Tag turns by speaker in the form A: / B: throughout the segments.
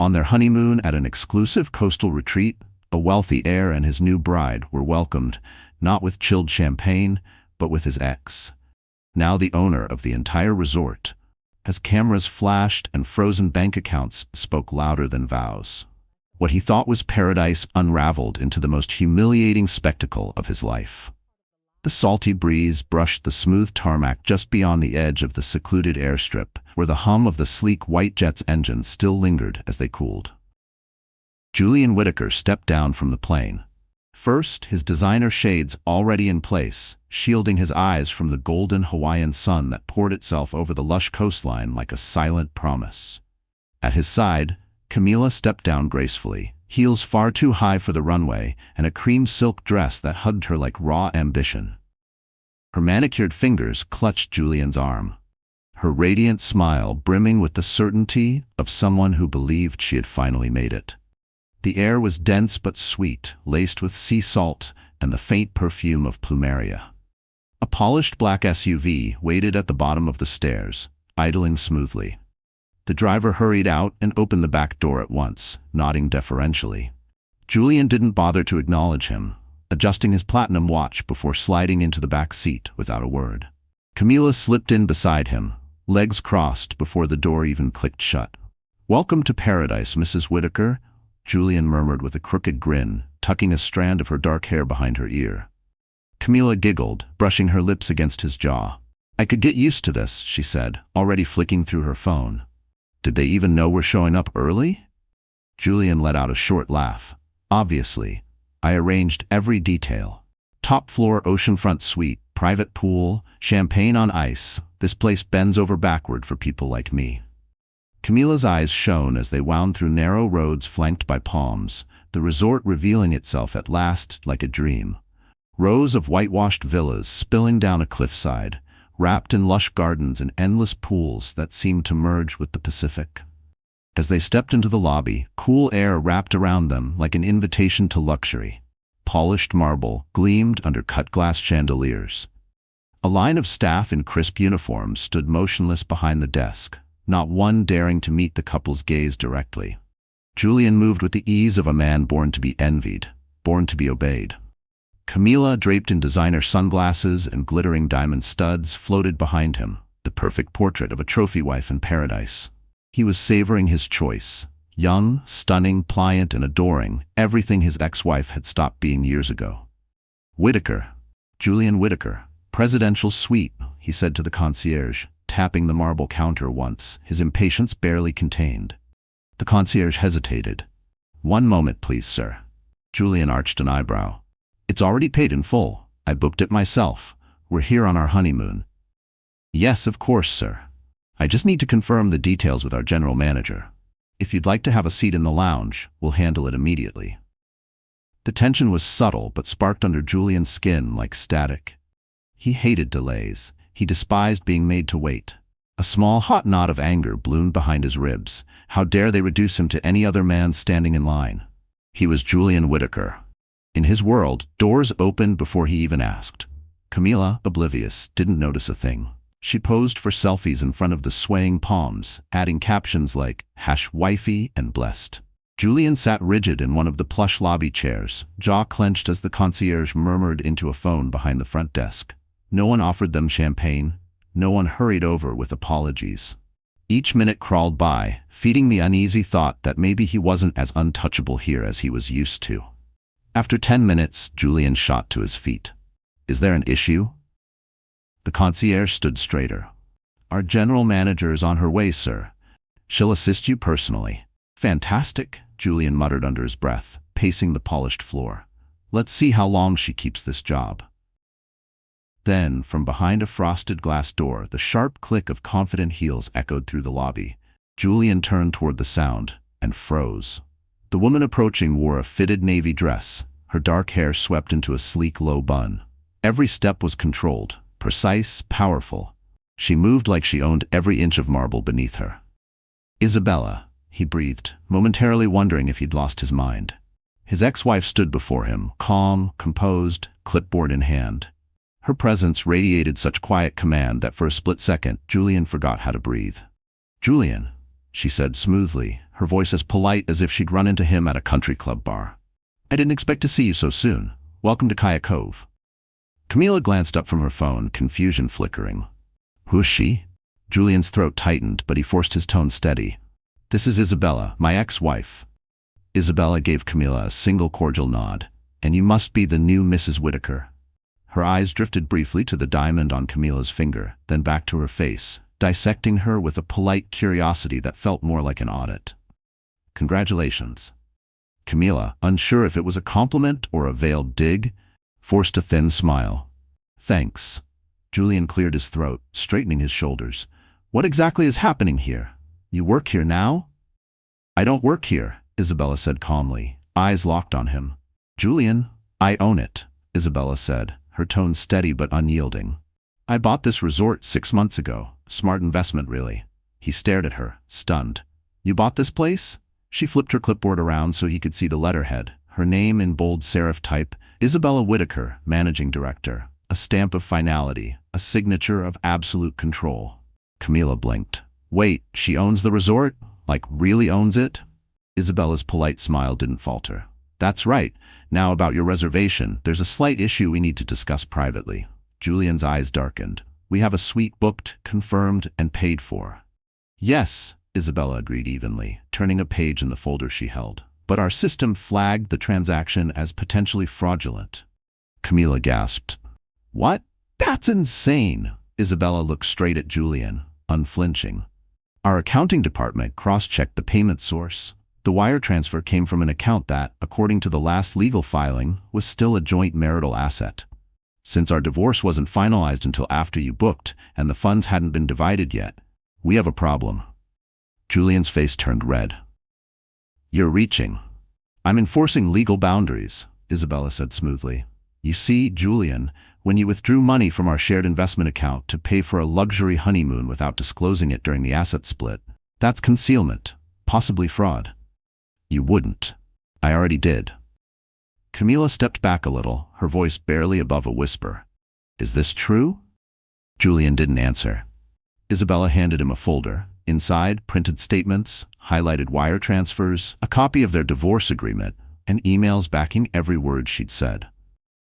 A: On their honeymoon at an exclusive coastal retreat, a wealthy heir and his new bride were welcomed, not with chilled champagne, but with his ex, now the owner of the entire resort. As cameras flashed and frozen bank accounts spoke louder than vows, what he thought was paradise unraveled into the most humiliating spectacle of his life. The salty breeze brushed the smooth tarmac just beyond the edge of the secluded airstrip, where the hum of the sleek white jet's engines still lingered as they cooled. Julian Whitaker stepped down from the plane. First, his designer shades already in place, shielding his eyes from the golden Hawaiian sun that poured itself over the lush coastline like a silent promise. At his side, Camila stepped down gracefully, heels far too high for the runway and a cream silk dress that hugged her like raw ambition. Her manicured fingers clutched Julian's arm, her radiant smile brimming with the certainty of someone who believed she had finally made it. The air was dense but sweet, laced with sea salt and the faint perfume of plumeria. A polished black SUV waited at the bottom of the stairs, idling smoothly. The driver hurried out and opened the back door at once, nodding deferentially. Julian didn't bother to acknowledge him, adjusting his platinum watch before sliding into the back seat without a word. Camila slipped in beside him, legs crossed before the door even clicked shut. "Welcome to paradise, Mrs. Whitaker," Julian murmured with a crooked grin, tucking a strand of her dark hair behind her ear. Camila giggled, brushing her lips against his jaw. "I could get used to this," she said, already flicking through her phone. "Did they even know we're showing up early?" Julian let out a short laugh. "Obviously. I arranged every detail. Top-floor oceanfront suite, private pool, champagne on ice. This place bends over backward for people like me." Camila's eyes shone as they wound through narrow roads flanked by palms, the resort revealing itself at last like a dream. Rows of whitewashed villas spilling down a cliffside, wrapped in lush gardens and endless pools that seemed to merge with the Pacific. As they stepped into the lobby, cool air wrapped around them like an invitation to luxury. Polished marble gleamed under cut-glass chandeliers. A line of staff in crisp uniforms stood motionless behind the desk, not one daring to meet the couple's gaze directly. Julian moved with the ease of a man born to be envied, born to be obeyed. Camila, draped in designer sunglasses and glittering diamond studs, floated behind him, the perfect portrait of a trophy wife in paradise. He was savoring his choice. Young, stunning, pliant, and adoring, everything his ex-wife had stopped being years ago. "Whitaker, Julian Whitaker, presidential suite," he said to the concierge, tapping the marble counter once, his impatience barely contained. The concierge hesitated. "One moment, please, sir." Julian arched an eyebrow. "It's already paid in full. I booked it myself. We're here on our honeymoon." "Yes, of course, sir. I just need to confirm the details with our general manager. If you'd like to have a seat in the lounge, we'll handle it immediately." The tension was subtle but sparked under Julian's skin like static. He hated delays. He despised being made to wait. A small hot knot of anger bloomed behind his ribs. How dare they reduce him to any other man standing in line? He was Julian Whitaker. In his world, doors opened before he even asked. Camila, oblivious, didn't notice a thing. She posed for selfies in front of the swaying palms, adding captions like #wifey and blessed. Julian sat rigid in one of the plush lobby chairs, jaw clenched as the concierge murmured into a phone behind the front desk. No one offered them champagne. No one hurried over with apologies. Each minute crawled by, feeding the uneasy thought that maybe he wasn't as untouchable here as he was used to. After 10 minutes, Julian shot to his feet. "Is there an issue?" The concierge stood straighter. "Our general manager is on her way, sir. She'll assist you personally." "Fantastic," Julian muttered under his breath, pacing the polished floor. "Let's see how long she keeps this job." Then, from behind a frosted glass door, the sharp click of confident heels echoed through the lobby. Julian turned toward the sound and froze. The woman approaching wore a fitted navy dress, her dark hair swept into a sleek low bun. Every step was controlled, precise, powerful. She moved like she owned every inch of marble beneath her. "Isabella," he breathed, momentarily wondering if he'd lost his mind. His ex-wife stood before him, calm, composed, clipboard in hand. Her presence radiated such quiet command that for a split second, Julian forgot how to breathe. "Julian, she said smoothly, her voice as polite as if she'd run into him at a country club bar. "I didn't expect to see you so soon. Welcome to Kaya Cove." Camilla glanced up from her phone, confusion flickering. "Who's she?" Julian's throat tightened, but he forced his tone steady. "This is Isabella, my ex-wife." Isabella gave Camilla a single cordial nod. "And you must be the new Mrs. Whitaker." Her eyes drifted briefly to the diamond on Camilla's finger, then back to her face, dissecting her with a polite curiosity that felt more like an audit. "Congratulations." Camilla, unsure if it was a compliment or a veiled dig, forced a thin smile. "Thanks." Julian cleared his throat, straightening his shoulders. "What exactly is happening here? You work here now?" "I don't work here," Isabella said calmly, eyes locked on him. "Julian, I own it," Isabella said, her tone steady but unyielding. "I bought this resort 6 months ago. Smart investment, really." He stared at her, stunned. "You bought this place?" She flipped her clipboard around so he could see the letterhead, her name in bold serif type, Isabella Whitaker, Managing Director. A stamp of finality, a signature of absolute control. Camilla blinked. "Wait, she owns the resort? Like, really owns it?" Isabella's polite smile didn't falter. "That's right. Now about your reservation, there's a slight issue we need to discuss privately." Julian's eyes darkened. "We have a suite booked, confirmed, and paid for." "Yes," Isabella agreed evenly, turning a page in the folder she held. "But our system flagged the transaction as potentially fraudulent." Camilla gasped. "What? That's insane!" Isabella looked straight at Julian, unflinching. "Our accounting department cross-checked the payment source. The wire transfer came from an account that, according to the last legal filing, was still a joint marital asset. Since our divorce wasn't finalized until after you booked and the funds hadn't been divided yet, we have a problem." Julian's face turned red. "You're reaching." "I'm enforcing legal boundaries," Isabella said smoothly. "You see, Julian, when you withdrew money from our shared investment account to pay for a luxury honeymoon without disclosing it during the asset split, that's concealment, possibly fraud." "You wouldn't." "I already did." Camilla stepped back a little, her voice barely above a whisper. "Is this true?" Julian didn't answer. Isabella handed him a folder. Inside, printed statements, highlighted wire transfers, a copy of their divorce agreement, and emails backing every word she'd said.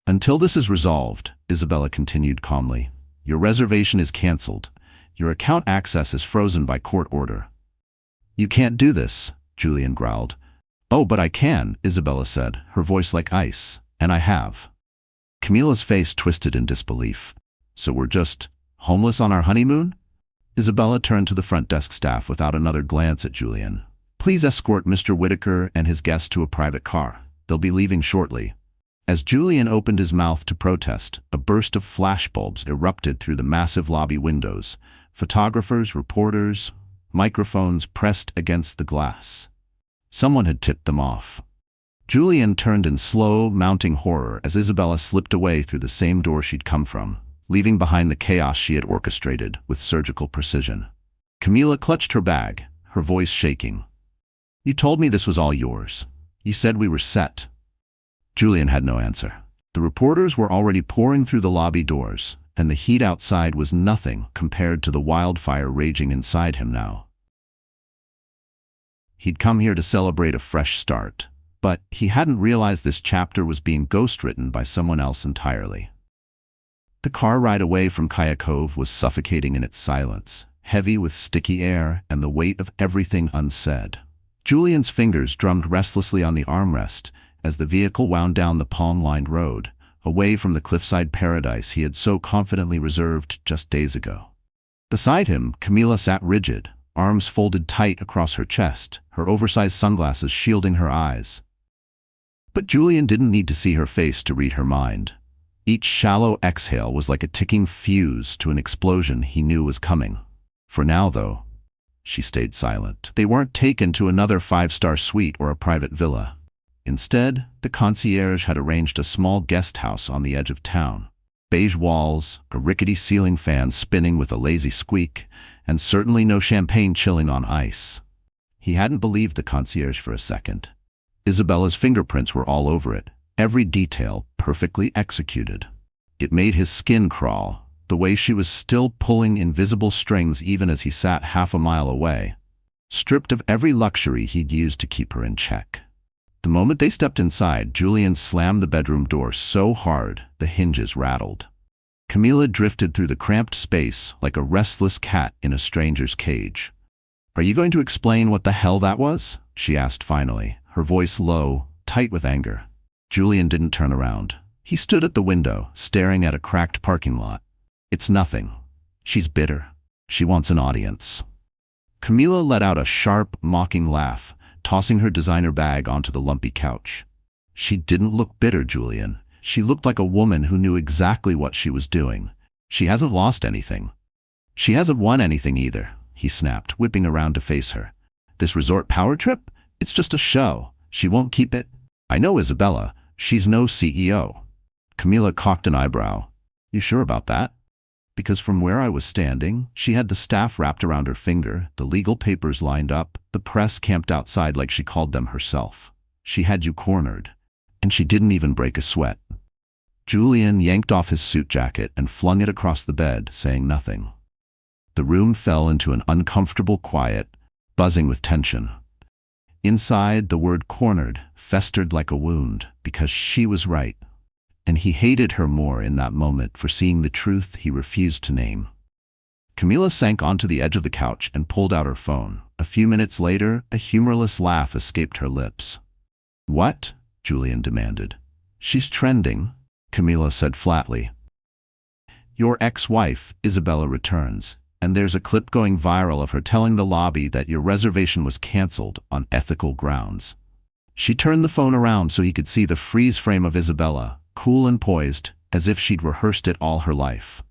A: "Until this is resolved," Isabella continued calmly, "your reservation is canceled. Your account access is frozen by court order." "You can't do this," Julian growled. "Oh, but I can," Isabella said, her voice like ice. "And I have." Camilla's face twisted in disbelief. "So we're just homeless on our honeymoon?" Isabella turned to the front desk staff without another glance at Julian. "Please escort Mr. Whitaker and his guest to a private car. They'll be leaving shortly." As Julian opened his mouth to protest, a burst of flashbulbs erupted through the massive lobby windows. Photographers, reporters, microphones pressed against the glass. Someone had tipped them off. Julian turned in slow, mounting horror as Isabella slipped away through the same door she'd come from, leaving behind the chaos she had orchestrated with surgical precision. Camilla clutched her bag, her voice shaking. "You told me this was all yours. You said we were set." Julian had no answer. The reporters were already pouring through the lobby doors, and the heat outside was nothing compared to the wildfire raging inside him now. He'd come here to celebrate a fresh start, but he hadn't realized this chapter was being ghostwritten by someone else entirely. The car ride away from Kaya Cove was suffocating in its silence, heavy with sticky air and the weight of everything unsaid. Julian's fingers drummed restlessly on the armrest as the vehicle wound down the palm-lined road, away from the cliffside paradise he had so confidently reserved just days ago. Beside him, Camilla sat rigid, arms folded tight across her chest, her oversized sunglasses shielding her eyes. But Julian didn't need to see her face to read her mind. Each shallow exhale was like a ticking fuse to an explosion he knew was coming. For now, though, she stayed silent. They weren't taken to another 5-star suite or a private villa. Instead, the concierge had arranged a small guest house on the edge of town. Beige walls, a rickety ceiling fan spinning with a lazy squeak, and certainly no champagne chilling on ice. He hadn't believed the concierge for a second. Isabella's fingerprints were all over it, every detail perfectly executed. It made his skin crawl, the way she was still pulling invisible strings even as he sat half a mile away. stripped of every luxury he'd used to keep her in check. The moment they stepped inside, Julian slammed the bedroom door so hard the hinges rattled. Camila drifted through the cramped space like a restless cat in a stranger's cage. "Are you going to explain what the hell that was?" she asked finally, her voice low, tight with anger. Julian didn't turn around. He stood at the window, staring at a cracked parking lot. "It's nothing. She's bitter. She wants an audience." Camila let out a sharp, mocking laugh, tossing her designer bag onto the lumpy couch. "She didn't look bitter, Julian. She looked like a woman who knew exactly what she was doing. She hasn't lost anything." "She hasn't won anything either," he snapped, whipping around to face her. "This resort power trip? It's just a show. She won't keep it." "I know Isabella. She's no CEO." Camila cocked an eyebrow. "You sure about that?" "Because from where I was standing, she had the staff wrapped around her finger, the legal papers lined up, the press camped outside like she called them herself. She had you cornered. And she didn't even break a sweat." Julian yanked off his suit jacket and flung it across the bed, saying nothing. The room fell into an uncomfortable quiet, buzzing with tension. Inside, the word cornered festered like a wound, because she was right. And he hated her more in that moment for seeing the truth he refused to name. Camila sank onto the edge of the couch and pulled out her phone. A few minutes later, a humorless laugh escaped her lips. "What?" Julian demanded. "She's trending," Camila said flatly. "Your ex-wife, Isabella, returns, and there's a clip going viral of her telling the lobby that your reservation was canceled on ethical grounds." She turned the phone around so he could see the freeze frame of Isabella, cool and poised, as if she'd rehearsed it all her life.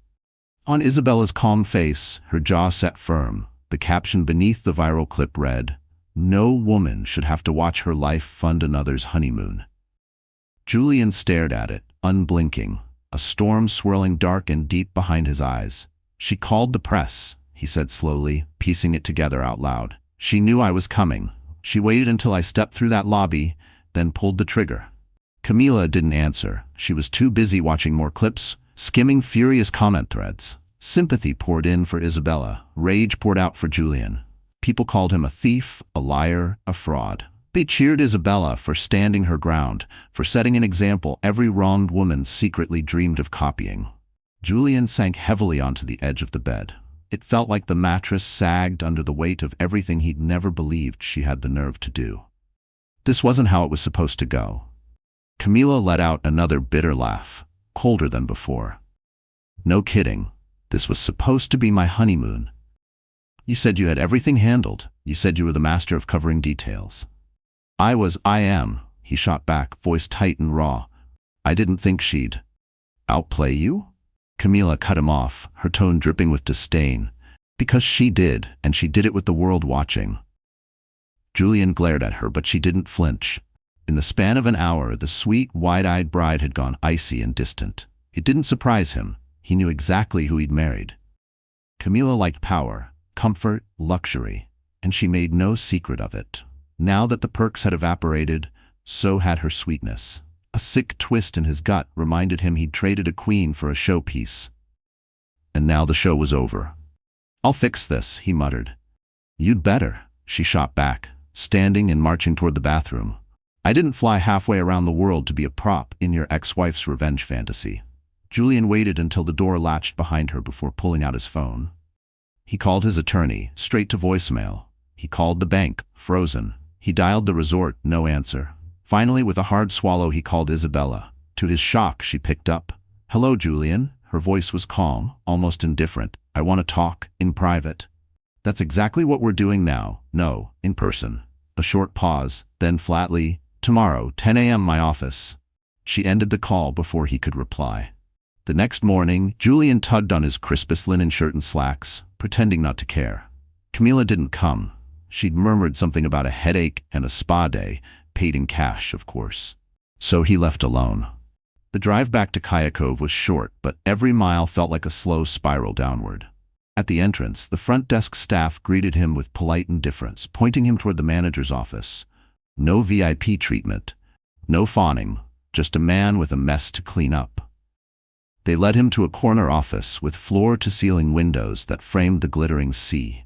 A: On Isabella's calm face, her jaw set firm, the caption beneath the viral clip read, "No woman should have to watch her life fund another's honeymoon." Julian stared at it, unblinking, a storm swirling dark and deep behind his eyes. "She called the press," he said slowly, piecing it together out loud. "She knew I was coming. She waited until I stepped through that lobby, then pulled the trigger." Camila didn't answer. She was too busy watching more clips, skimming furious comment threads. Sympathy poured in for Isabella. Rage poured out for Julian. People called him a thief, a liar, a fraud. They cheered Isabella for standing her ground, for setting an example every wronged woman secretly dreamed of copying. Julian sank heavily onto the edge of the bed. It felt like the mattress sagged under the weight of everything he'd never believed she had the nerve to do. This wasn't how it was supposed to go. Camila let out another bitter laugh, colder than before. "No kidding. This was supposed to be my honeymoon. You said you had everything handled. You said you were the master of covering details." I am," he shot back, voice tight and raw. "I didn't think she'd outplay you?" Camila cut him off, her tone dripping with disdain. "Because she did, and she did it with the world watching." Julian glared at her, but she didn't flinch. In the span of an hour, the sweet, wide-eyed bride had gone icy and distant. It didn't surprise him. He knew exactly who he'd married. Camila liked power, comfort, luxury, and she made no secret of it. Now that the perks had evaporated, so had her sweetness. A sick twist in his gut reminded him he'd traded a queen for a showpiece. And now the show was over. "I'll fix this," he muttered. "You'd better," she shot back, standing and marching toward the bathroom. "I didn't fly halfway around the world to be a prop in your ex-wife's revenge fantasy." Julian waited until the door latched behind her before pulling out his phone. He called his attorney, straight to voicemail. He called the bank, frozen. He dialed the resort, no answer. Finally, with a hard swallow, he called Isabella. To his shock, she picked up. "Hello, Julian." Her voice was calm, almost indifferent. "I want to talk, in private." "That's exactly what we're doing now. No, in person." A short pause, then flatly, "Tomorrow, 10 a.m. my office." She ended the call before he could reply. The next morning, Julian tugged on his crispest linen shirt and slacks, pretending not to care. Camila didn't come. She'd murmured something about a headache and a spa day, paid in cash, of course. So he left alone. The drive back to Kayakov was short, but every mile felt like a slow spiral downward. At the entrance, the front desk staff greeted him with polite indifference, pointing him toward the manager's office. No VIP treatment, no fawning, just a man with a mess to clean up. They led him to a corner office with floor-to-ceiling windows that framed the glittering sea.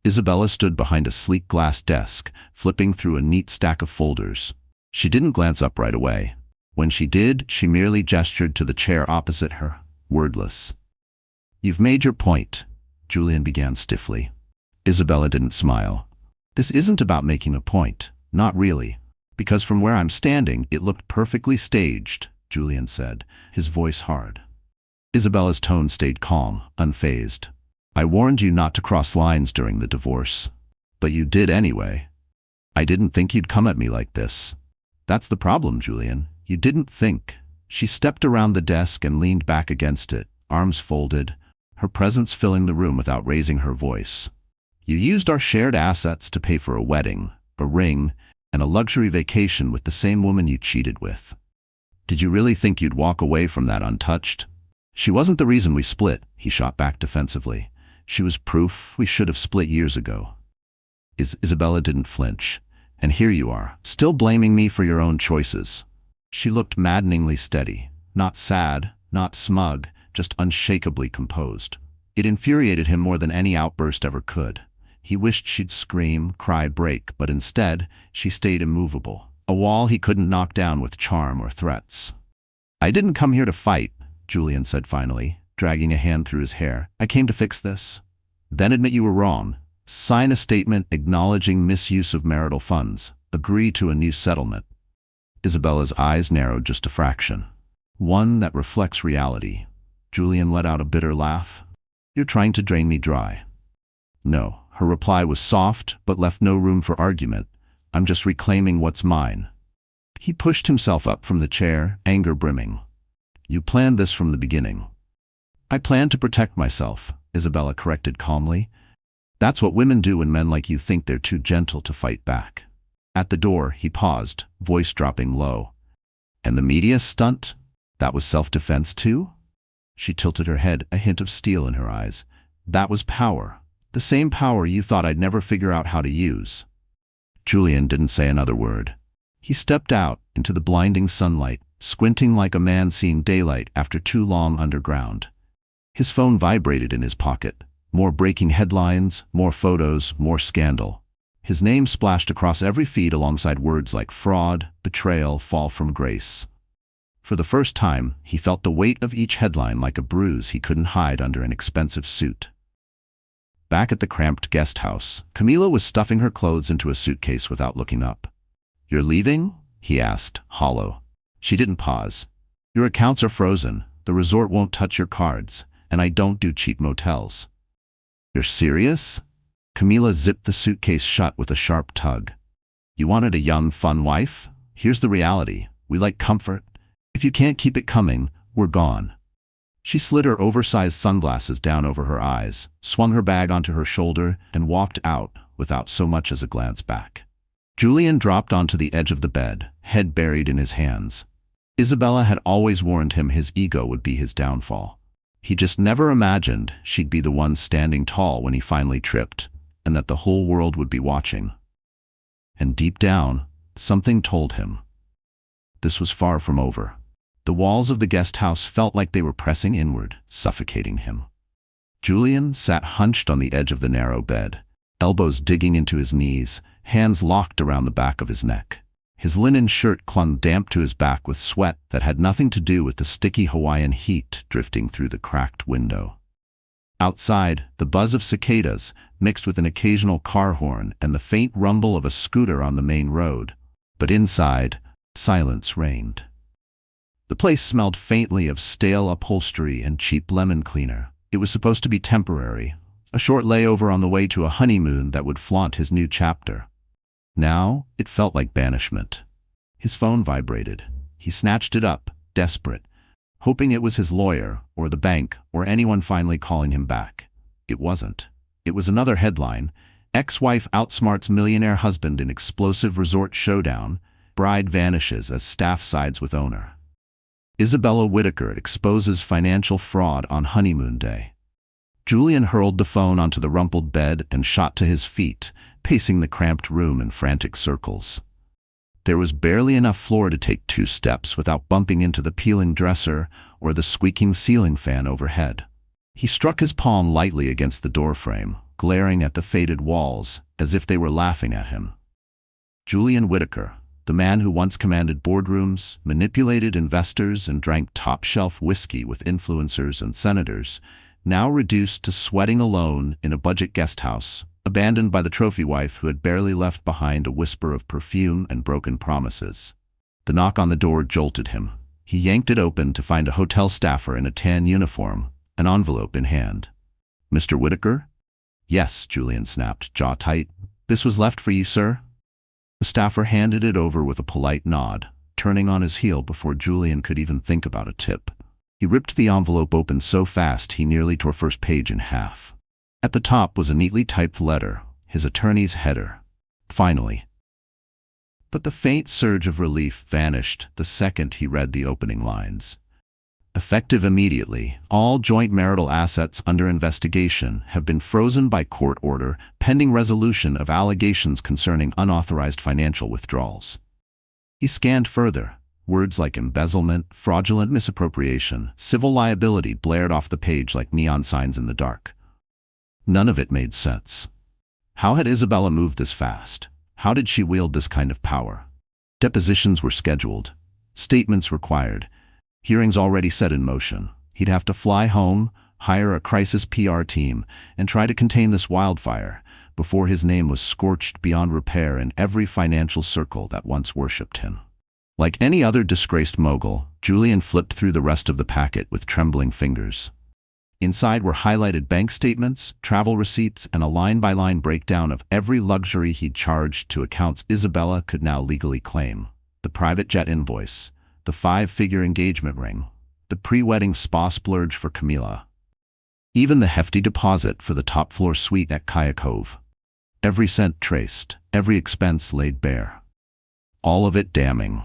A: Isabella stood behind a sleek glass desk, flipping through a neat stack of folders. She didn't glance up right away. When she did, she merely gestured to the chair opposite her, wordless. "You've made your point," Julian began stiffly. Isabella didn't smile. "This isn't about making a point, not really. Because from where I'm standing, it looked perfectly staged," Julian said, his voice hard. Isabella's tone stayed calm, unfazed. "I warned you not to cross lines during the divorce. But you did anyway. I didn't think you'd come at me like this. That's the problem, Julian. You didn't think." She stepped around the desk and leaned back against it, arms folded, her presence filling the room without raising her voice. "You used our shared assets to pay for a wedding, a ring, and a luxury vacation with the same woman you cheated with. Did you really think you'd walk away from that untouched?" "She wasn't the reason we split," he shot back defensively. "She was proof we should have split years ago." Isabella didn't flinch. "And here you are, still blaming me for your own choices." She looked maddeningly steady, not sad, not smug, just unshakably composed. It infuriated him more than any outburst ever could. He wished she'd scream, cry, break, but instead, she stayed immovable, a wall he couldn't knock down with charm or threats. "I didn't come here to fight," Julian said finally, dragging a hand through his hair. "I came to fix this. Then admit you were wrong. Sign a statement acknowledging misuse of marital funds. Agree to a new settlement." Isabella's eyes narrowed just a fraction. "One that reflects reality." Julian let out a bitter laugh. "You're trying to drain me dry." "No." Her reply was soft, but left no room for argument. "I'm just reclaiming what's mine." He pushed himself up from the chair, anger brimming. "You planned this from the beginning." "I planned to protect myself," Isabella corrected calmly. "That's what women do when men like you think they're too gentle to fight back." At the door, he paused, voice dropping low. "And the media stunt? That was self-defense too?" She tilted her head, a hint of steel in her eyes. "That was power. The same power you thought I'd never figure out how to use." Julian didn't say another word. He stepped out into the blinding sunlight, squinting like a man seeing daylight after too long underground. His phone vibrated in his pocket. More breaking headlines, more photos, more scandal. His name splashed across every feed alongside words like fraud, betrayal, fall from grace. For the first time, he felt the weight of each headline like a bruise he couldn't hide under an expensive suit. Back at the cramped guest house, Camila was stuffing her clothes into a suitcase without looking up. "You're leaving?" he asked, hollow. She didn't pause. "Your accounts are frozen, the resort won't touch your cards, and I don't do cheap motels." "You're serious?" Camila zipped the suitcase shut with a sharp tug. "You wanted a young, fun wife? Here's the reality. We like comfort. If you can't keep it coming, we're gone." She slid her oversized sunglasses down over her eyes, swung her bag onto her shoulder, and walked out without so much as a glance back. Julian dropped onto the edge of the bed, head buried in his hands. Isabella had always warned him his ego would be his downfall. He just never imagined she'd be the one standing tall when he finally tripped, and that the whole world would be watching. And deep down, something told him this was far from over. The walls of the guest house felt like they were pressing inward, suffocating him. Julian sat hunched on the edge of the narrow bed, elbows digging into his knees, hands locked around the back of his neck. His linen shirt clung damp to his back with sweat that had nothing to do with the sticky Hawaiian heat drifting through the cracked window. Outside, the buzz of cicadas, mixed with an occasional car horn and the faint rumble of a scooter on the main road. But inside, silence reigned. The place smelled faintly of stale upholstery and cheap lemon cleaner. It was supposed to be temporary, a short layover on the way to a honeymoon that would flaunt his new chapter. Now, it felt like banishment. His phone vibrated. He snatched it up, desperate, hoping it was his lawyer, or the bank, or anyone finally calling him back. It wasn't. It was another headline: "Ex-wife outsmarts millionaire husband in explosive resort showdown. Bride vanishes as staff sides with owner." Isabella Whitaker exposes financial fraud on honeymoon day. Julian hurled the phone onto the rumpled bed and shot to his feet, pacing the cramped room in frantic circles. There was barely enough floor to take 2 steps without bumping into the peeling dresser or the squeaking ceiling fan overhead. He struck his palm lightly against the doorframe, glaring at the faded walls, as if they were laughing at him. Julian Whitaker, the man who once commanded boardrooms, manipulated investors, and drank top-shelf whiskey with influencers and senators, now reduced to sweating alone in a budget guest house, abandoned by the trophy wife who had barely left behind a whisper of perfume and broken promises. The knock on the door jolted him. He yanked it open to find a hotel staffer in a tan uniform, an envelope in hand. "Mr. Whitaker?" "Yes," Julian snapped, jaw tight. "This was left for you, sir." The staffer handed it over with a polite nod, turning on his heel before Julian could even think about a tip. He ripped the envelope open so fast he nearly tore first page in half. At the top was a neatly typed letter, his attorney's header. Finally. But the faint surge of relief vanished the second he read the opening lines. Effective immediately, all joint marital assets under investigation have been frozen by court order pending resolution of allegations concerning unauthorized financial withdrawals. He scanned further. Words like embezzlement, fraudulent misappropriation, civil liability blared off the page like neon signs in the dark. None of it made sense. How had Isabella moved this fast? How did she wield this kind of power? Depositions were scheduled. Statements required. Hearings already set in motion. He'd have to fly home, hire a crisis PR team, and try to contain this wildfire before his name was scorched beyond repair in every financial circle that once worshipped him. Like any other disgraced mogul, Julian flipped through the rest of the packet with trembling fingers. Inside were highlighted bank statements, travel receipts, and a line-by-line breakdown of every luxury he'd charged to accounts Isabella could now legally claim. The private jet invoice, the 5-figure engagement ring, the pre-wedding spa splurge for Camila. Even the hefty deposit for the top-floor suite at Kaya Cove. Every cent traced, every expense laid bare. All of it damning.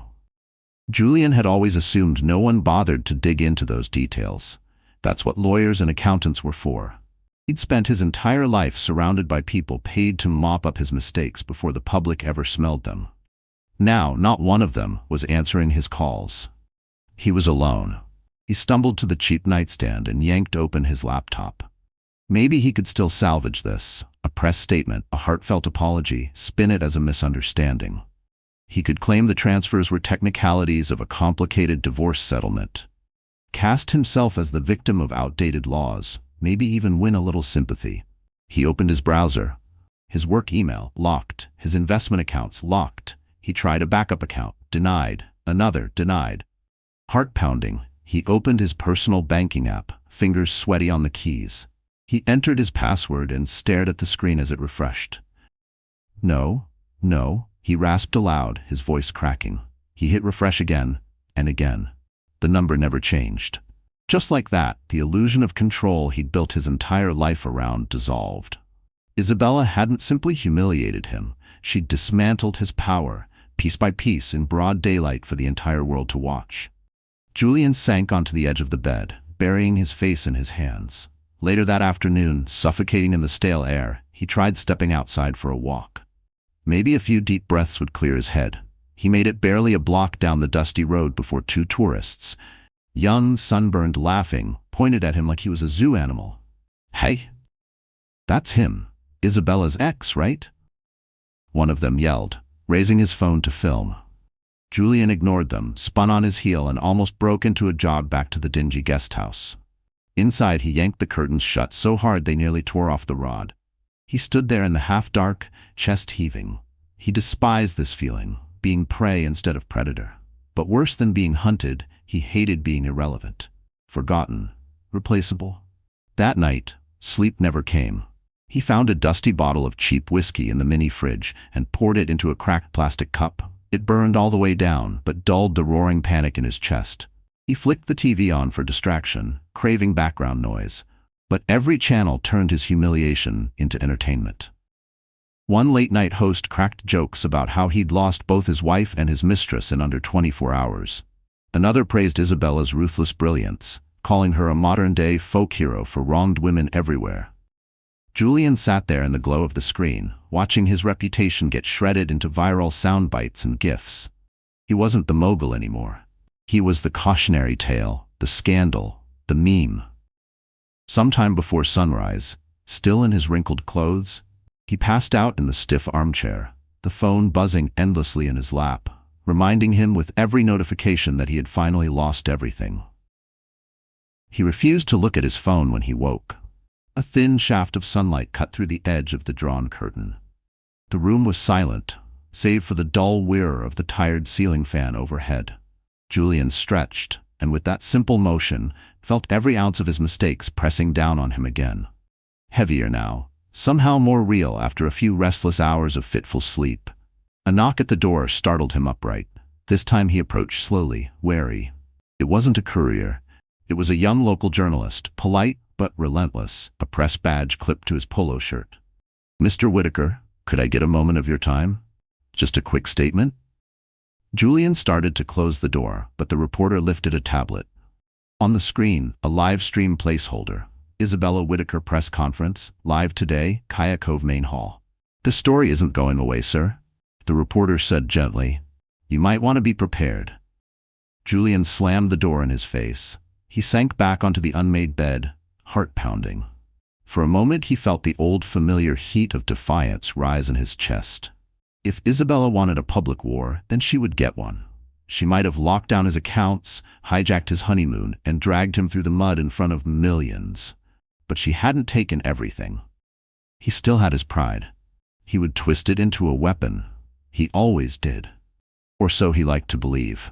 A: Julian had always assumed no one bothered to dig into those details. That's what lawyers and accountants were for. He'd spent his entire life surrounded by people paid to mop up his mistakes before the public ever smelled them. Now, not one of them was answering his calls. He was alone. He stumbled to the cheap nightstand and yanked open his laptop. Maybe he could still salvage this, a press statement, a heartfelt apology, spin it as a misunderstanding. He could claim the transfers were technicalities of a complicated divorce settlement. Cast himself as the victim of outdated laws, maybe even win a little sympathy. He opened his browser. His work email, locked. His investment accounts, locked. He tried a backup account, denied. Another, denied. Heart-pounding, he opened his personal banking app, fingers sweaty on the keys. He entered his password and stared at the screen as it refreshed. No, he rasped aloud, his voice cracking. He hit refresh again, and again. The number never changed. Just like that, the illusion of control he'd built his entire life around dissolved. Isabella hadn't simply humiliated him. She'd dismantled his power, piece by piece in broad daylight for the entire world to watch. Julian sank onto the edge of the bed, burying his face in his hands. Later that afternoon, suffocating in the stale air, he tried stepping outside for a walk. Maybe a few deep breaths would clear his head. He made it barely a block down the dusty road before 2 tourists, young, sunburned, laughing, pointed at him like he was a zoo animal. "Hey, that's him. Isabella's ex, right?" One of them yelled, raising his phone to film. Julian ignored them, spun on his heel, and almost broke into a jog back to the dingy guest house. Inside, he yanked the curtains shut so hard they nearly tore off the rod. He stood there in the half-dark, chest heaving. He despised this feeling, being prey instead of predator. But worse than being hunted, he hated being irrelevant, forgotten, replaceable. That night, sleep never came. He found a dusty bottle of cheap whiskey in the mini fridge and poured it into a cracked plastic cup. It burned all the way down, but dulled the roaring panic in his chest. He flicked the TV on for distraction, craving background noise. But every channel turned his humiliation into entertainment. One late-night host cracked jokes about how he'd lost both his wife and his mistress in under 24 hours. Another praised Isabella's ruthless brilliance, calling her a modern-day folk hero for wronged women everywhere. Julian sat there in the glow of the screen, watching his reputation get shredded into viral sound bites and GIFs. He wasn't the mogul anymore. He was the cautionary tale, the scandal, the meme. Sometime before sunrise, Still in his wrinkled clothes, he passed out in the stiff armchair, the phone buzzing endlessly in his lap, reminding him with every notification that he had finally lost everything. He refused to look at his phone when he woke. A thin shaft of sunlight cut through the edge of the drawn curtain. The room was silent, save for the dull whir of the tired ceiling fan overhead. Julian stretched, and with that simple motion, felt every ounce of his mistakes pressing down on him again. Heavier now, somehow more real after a few restless hours of fitful sleep. A knock at the door startled him upright. This time he approached slowly, wary. It wasn't a courier. It was a young local journalist, polite but relentless, a press badge clipped to his polo shirt. "Mr. Whitaker, could I get a moment of your time? Just a quick statement?" Julian started to close the door, but the reporter lifted a tablet. On the screen, a live stream placeholder. Isabella Whitaker press conference, live today, Kaya Cove Main Hall. "The story isn't going away, sir," the reporter said gently. "You might want to be prepared." Julian slammed the door in his face. He sank back onto the unmade bed, heart pounding. For a moment he felt the old familiar heat of defiance rise in his chest. If Isabella wanted a public war, then she would get one. She might have locked down his accounts, hijacked his honeymoon, and dragged him through the mud in front of millions. But she hadn't taken everything. He still had his pride. He would twist it into a weapon. He always did. Or so he liked to believe.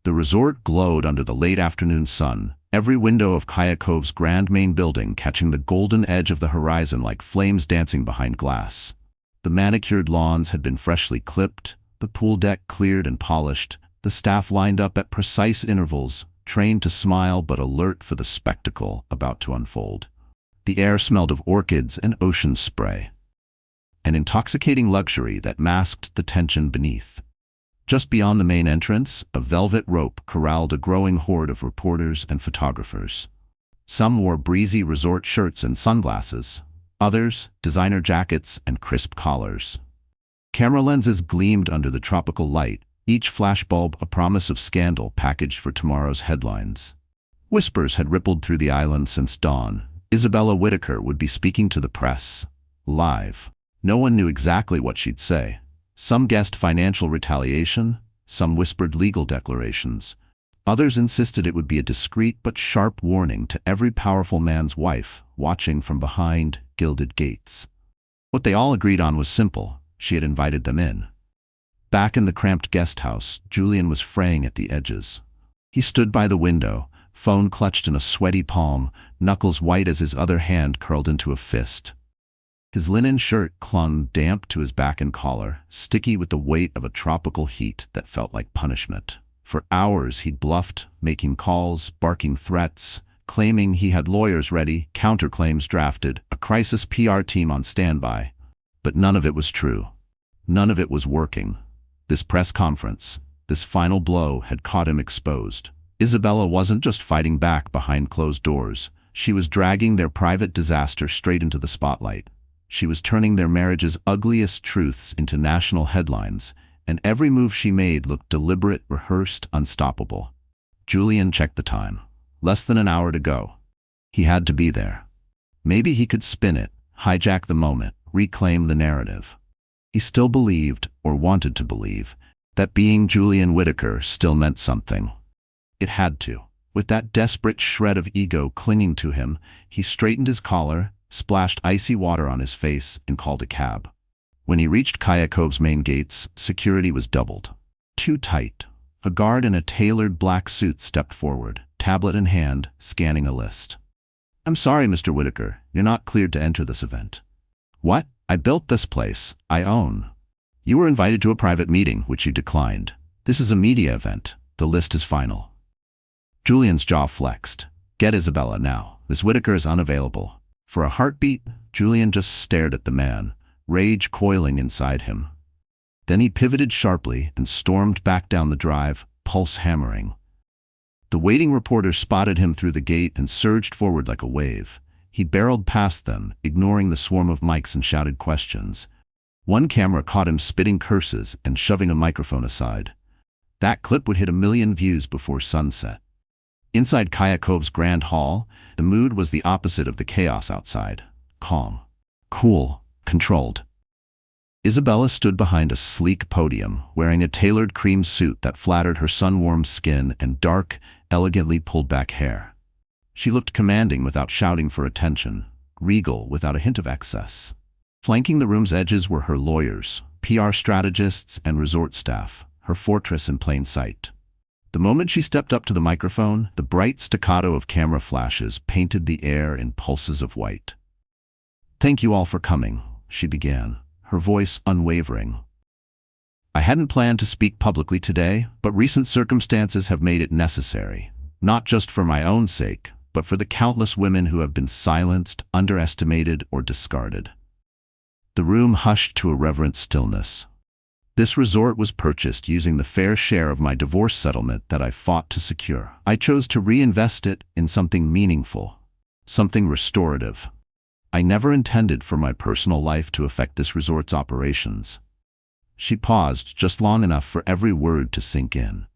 A: The resort glowed under the late afternoon sun, every window of Kaya Cove's grand main building catching the golden edge of the horizon like flames dancing behind glass. The manicured lawns had been freshly clipped, the pool deck cleared and polished, the staff lined up at precise intervals, trained to smile but alert for the spectacle about to unfold. The air smelled of orchids and ocean spray. An intoxicating luxury that masked the tension beneath. Just beyond the main entrance, a velvet rope corralled a growing horde of reporters and photographers. Some wore breezy resort shirts and sunglasses. Others, designer jackets and crisp collars. Camera lenses gleamed under the tropical light, each flashbulb a promise of scandal packaged for tomorrow's headlines. Whispers had rippled through the island since dawn. Isabella Whitaker would be speaking to the press. Live. No one knew exactly what she'd say. Some guessed financial retaliation, some whispered legal declarations. Others insisted it would be a discreet but sharp warning to every powerful man's wife watching from behind gilded gates. What they all agreed on was simple. She had invited them in. Back in the cramped guest house, Julian was fraying at the edges. He stood by the window, phone clutched in a sweaty palm, knuckles white as his other hand curled into a fist. His linen shirt clung damp to his back and collar, sticky with the weight of a tropical heat that felt like punishment. For hours he'd bluffed, making calls, barking threats, claiming he had lawyers ready, counterclaims drafted, a crisis PR team on standby. But none of it was true. None of it was working. This press conference, this final blow had caught him exposed. Isabella wasn't just fighting back behind closed doors. She was dragging their private disaster straight into the spotlight. She was turning their marriage's ugliest truths into national headlines, and every move she made looked deliberate, rehearsed, unstoppable. Julian checked the time. Less than an hour to go. He had to be there. Maybe he could spin it, hijack the moment, reclaim the narrative. He still believed, or wanted to believe, that being Julian Whitaker still meant something. It had to. With that desperate shred of ego clinging to him, he straightened his collar, splashed icy water on his face, and called a cab. When he reached Kaya Cove's main gates, security was doubled. Too tight. A guard in a tailored black suit stepped forward, tablet in hand, scanning a list. "I'm sorry, Mr. Whitaker, you're not cleared to enter this event." "What? I built this place. I own." "You were invited to a private meeting, which you declined. This is a media event. The list is final." Julian's jaw flexed. "Get Isabella now. Miss Whitaker is unavailable." For a heartbeat, Julian just stared at the man, rage coiling inside him. Then he pivoted sharply and stormed back down the drive, pulse hammering. The waiting reporter spotted him through the gate and surged forward like a wave. He barreled past them, ignoring the swarm of mics and shouted questions. One camera caught him spitting curses and shoving a microphone aside. That clip would hit 1 million views before sunset. Inside Kaya Cove's grand hall, the mood was the opposite of the chaos outside. calm, cool, controlled. Isabella stood behind a sleek podium, wearing a tailored cream suit that flattered her sun-warmed skin and dark, elegantly pulled-back hair. She looked commanding without shouting for attention, regal without a hint of excess. Flanking the room's edges were her lawyers, PR strategists, and resort staff, her fortress in plain sight. The moment she stepped up to the microphone, the bright staccato of camera flashes painted the air in pulses of white. "Thank you all for coming," she began, her voice unwavering. "I hadn't planned to speak publicly today, but recent circumstances have made it necessary, not just for my own sake, but for the countless women who have been silenced, underestimated, or discarded." The room hushed to a reverent stillness. This resort was purchased using the fair share of my divorce settlement that I fought to secure. I chose to reinvest it in something meaningful, something restorative. I never intended for my personal life to affect this resort's operations. She paused just long enough for every word to sink in.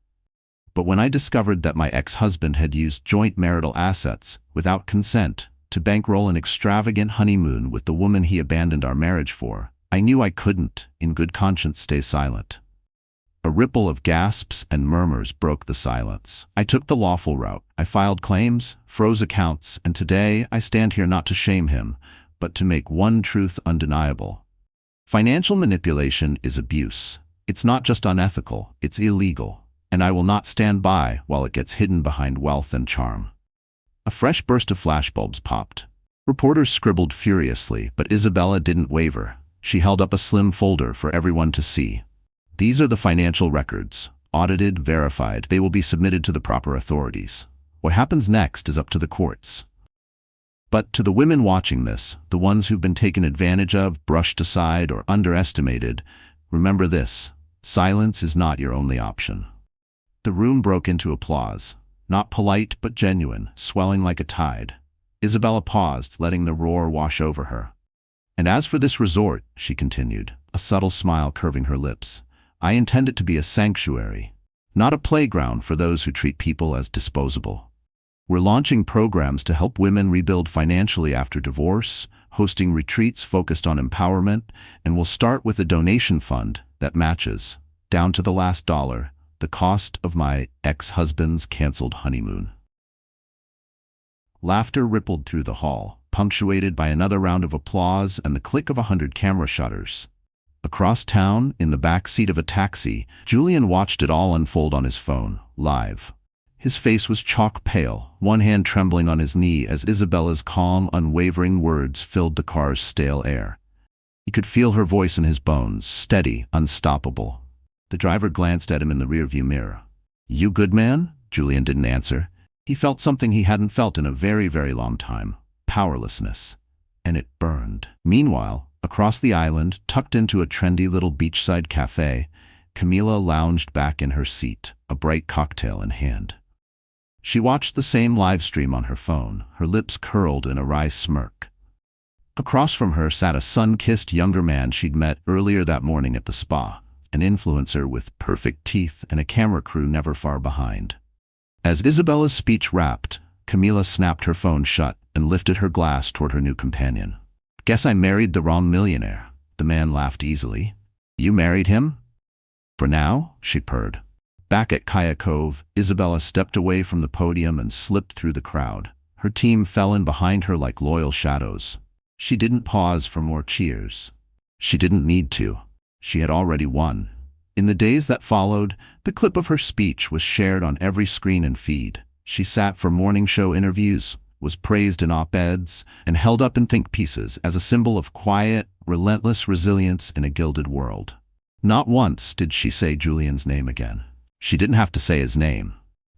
A: But when I discovered that my ex-husband had used joint marital assets, without consent, to bankroll an extravagant honeymoon with the woman he abandoned our marriage for, I knew I couldn't, in good conscience, stay silent. A ripple of gasps and murmurs broke the silence. I took the lawful route. I filed claims, froze accounts, and today I stand here not to shame him, but to make one truth undeniable. Financial manipulation is abuse. It's not just unethical, it's illegal, and I will not stand by while it gets hidden behind wealth and charm. A fresh burst of flashbulbs popped. Reporters scribbled furiously, but Isabella didn't waver. She held up a slim folder for everyone to see. "These are the financial records. Audited, verified. They will be submitted to the proper authorities. What happens next is up to the courts." But to the women watching this, the ones who've been taken advantage of, brushed aside, or underestimated, remember this: silence is not your only option. The room broke into applause. Not polite, but genuine, swelling like a tide. Isabella paused, letting the roar wash over her. "And as for this resort," she continued, a subtle smile curving her lips, "I intend it to be a sanctuary, not a playground for those who treat people as disposable. We're launching programs to help women rebuild financially after divorce, hosting retreats focused on empowerment, and we'll start with a donation fund that matches, down to the last dollar, the cost of my ex-husband's canceled honeymoon." Laughter rippled through the hall, punctuated by another round of applause and the click of 100 camera shutters. Across town, in the back seat of a taxi, Julian watched it all unfold on his phone, live. His face was chalk pale, one hand trembling on his knee as Isabella's calm, unwavering words filled the car's stale air. He could feel her voice in his bones, steady, unstoppable. The driver glanced at him in the rearview mirror. "You good, man?" Julian didn't answer. He felt something he hadn't felt in a very, very long time: powerlessness. And it burned. Meanwhile, across the island, tucked into a trendy little beachside cafe, Camila lounged back in her seat, a bright cocktail in hand. She watched the same live stream on her phone, her lips curled in a wry smirk. Across from her sat a sun-kissed younger man she'd met earlier that morning at the spa, an influencer with perfect teeth and a camera crew never far behind. As Isabella's speech wrapped, Camila snapped her phone shut and lifted her glass toward her new companion. "Guess I married the wrong millionaire." The man laughed easily. "You married him?" "For now," she purred. Back at Kaya Cove, Isabella stepped away from the podium and slipped through the crowd. Her team fell in behind her like loyal shadows. She didn't pause for more cheers. She didn't need to. She had already won. In the days that followed, the clip of her speech was shared on every screen and feed. She sat for morning show interviews, was praised in op-eds, and held up in think pieces as a symbol of quiet, relentless resilience in a gilded world. Not once did she say Julian's name again. She didn't have to say his name.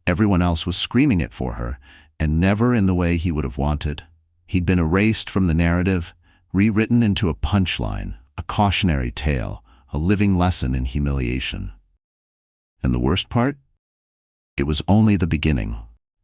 A: Everyone else was screaming it for her, and never in the way he would have wanted. He'd been erased from the narrative, rewritten into a punchline, a cautionary tale, a living lesson in humiliation. And the worst part? It was only the beginning.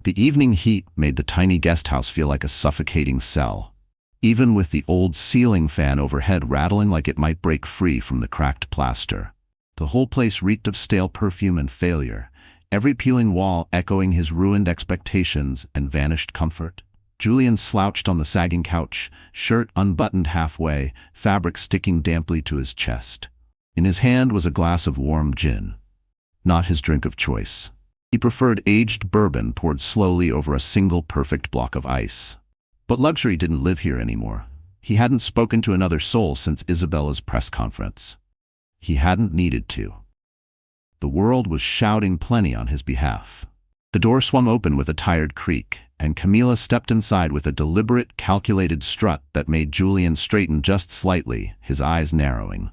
A: The evening heat made the tiny guest house feel like a suffocating cell. Even with the old ceiling fan overhead rattling like it might break free from the cracked plaster. The whole place reeked of stale perfume and failure, every peeling wall echoing his ruined expectations and vanished comfort. Julian slouched on the sagging couch, shirt unbuttoned halfway, fabric sticking damply to his chest. In his hand was a glass of warm gin. Not his drink of choice. He preferred aged bourbon poured slowly over a single perfect block of ice. But luxury didn't live here anymore. He hadn't spoken to another soul since Isabella's press conference. He hadn't needed to. The world was shouting plenty on his behalf. The door swung open with a tired creak, and Camilla stepped inside with a deliberate, calculated strut that made Julian straighten just slightly, his eyes narrowing.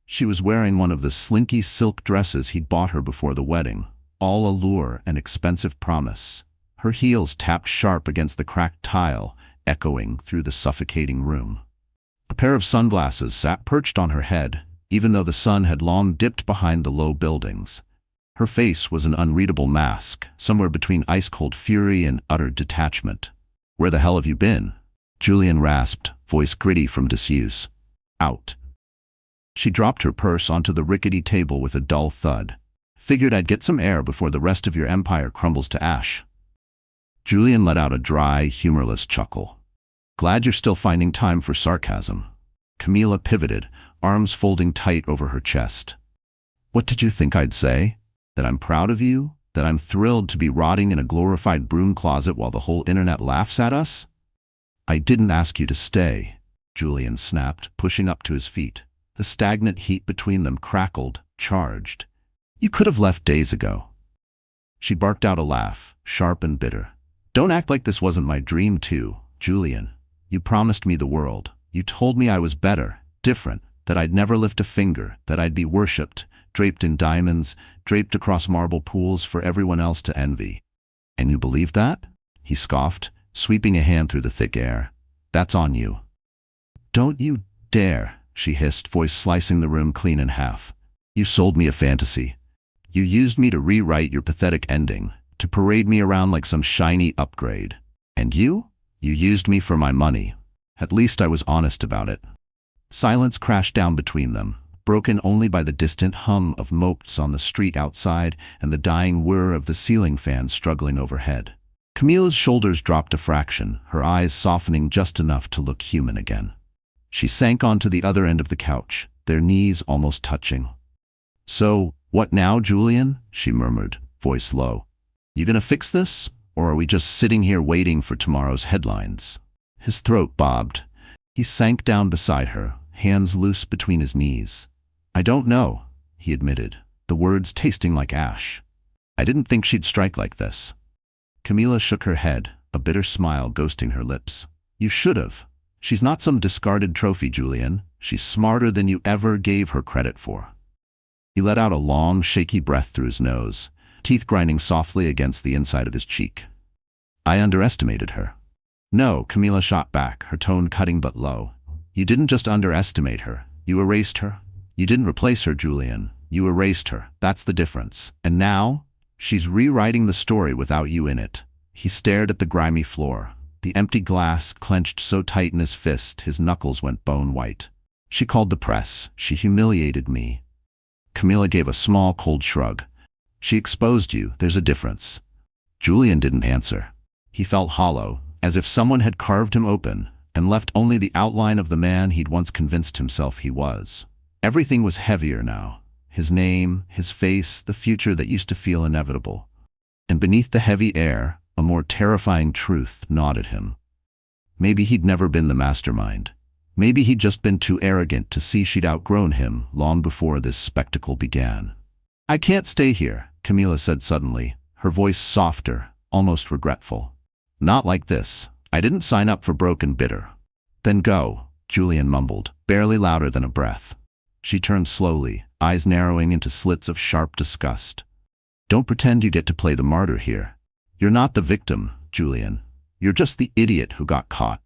A: She was wearing one of the slinky silk dresses he'd bought her before the wedding, all allure and expensive promise. Her heels tapped sharp against the cracked tile, echoing through the suffocating room. A pair of sunglasses sat perched on her head, even though the sun had long dipped behind the low buildings. Her face was an unreadable mask, somewhere between ice-cold fury and utter detachment. "Where the hell have you been?" Julian rasped, voice gritty from disuse. "Out." She dropped her purse onto the rickety table with a dull thud. "Figured I'd get some air before the rest of your empire crumbles to ash." Julian let out a dry, humorless chuckle. "Glad you're still finding time for sarcasm." Camilla pivoted, arms folding tight over her chest. "What did you think I'd say? That I'm proud of you? That I'm thrilled to be rotting in a glorified broom closet while the whole internet laughs at us?" "I didn't ask you to stay," Julian snapped, pushing up to his feet. The stagnant heat between them crackled, charged. "You could have left days ago." She barked out a laugh, sharp and bitter. "Don't act like this wasn't my dream too, Julian. You promised me the world. You told me I was better, different, that I'd never lift a finger, that I'd be worshipped, draped in diamonds, draped across marble pools for everyone else to envy." "And you believed that?" he scoffed, sweeping a hand through the thick air. "That's on you." "Don't you dare," she hissed, voice slicing the room clean in half. "You sold me a fantasy. You used me to rewrite your pathetic ending, to parade me around like some shiny upgrade. And you? You used me for my money. At least I was honest about it." Silence crashed down between them, broken only by the distant hum of mopes on the street outside and the dying whir of the ceiling fan struggling overhead. Camilla's shoulders dropped a fraction, her eyes softening just enough to look human again. She sank onto the other end of the couch, their knees almost touching. "So, what now, Julian?" she murmured, voice low. "You gonna fix this? Or are we just sitting here waiting for tomorrow's headlines?" His throat bobbed. He sank down beside her, hands loose between his knees. "I don't know," he admitted, the words tasting like ash. "I didn't think she'd strike like this." Camilla shook her head, a bitter smile ghosting her lips. "You should have. She's not some discarded trophy, Julian. She's smarter than you ever gave her credit for." He let out a long, shaky breath through his nose, teeth grinding softly against the inside of his cheek. "I underestimated her." "No," Camilla shot back, her tone cutting but low. "You didn't just underestimate her. You erased her. You didn't replace her, Julian. You erased her. That's the difference. And now, she's rewriting the story without you in it." He stared at the grimy floor, the empty glass clenched so tight in his fist his knuckles went bone white. "She called the press. She humiliated me." Camilla gave a small, cold shrug. "She exposed you. There's a difference." Julian didn't answer. He felt hollow, as if someone had carved him open and left only the outline of the man he'd once convinced himself he was. Everything was heavier now. His name, his face, the future that used to feel inevitable. And beneath the heavy air, a more terrifying truth gnawed at him. Maybe he'd never been the mastermind. Maybe he'd just been too arrogant to see she'd outgrown him long before this spectacle began. "I can't stay here," Camilla said suddenly, her voice softer, almost regretful. "Not like this. I didn't sign up for broken bitter." "Then go," Julian mumbled, barely louder than a breath. She turned slowly, eyes narrowing into slits of sharp disgust. "Don't pretend you get to play the martyr here. You're not the victim, Julian. You're just the idiot who got caught."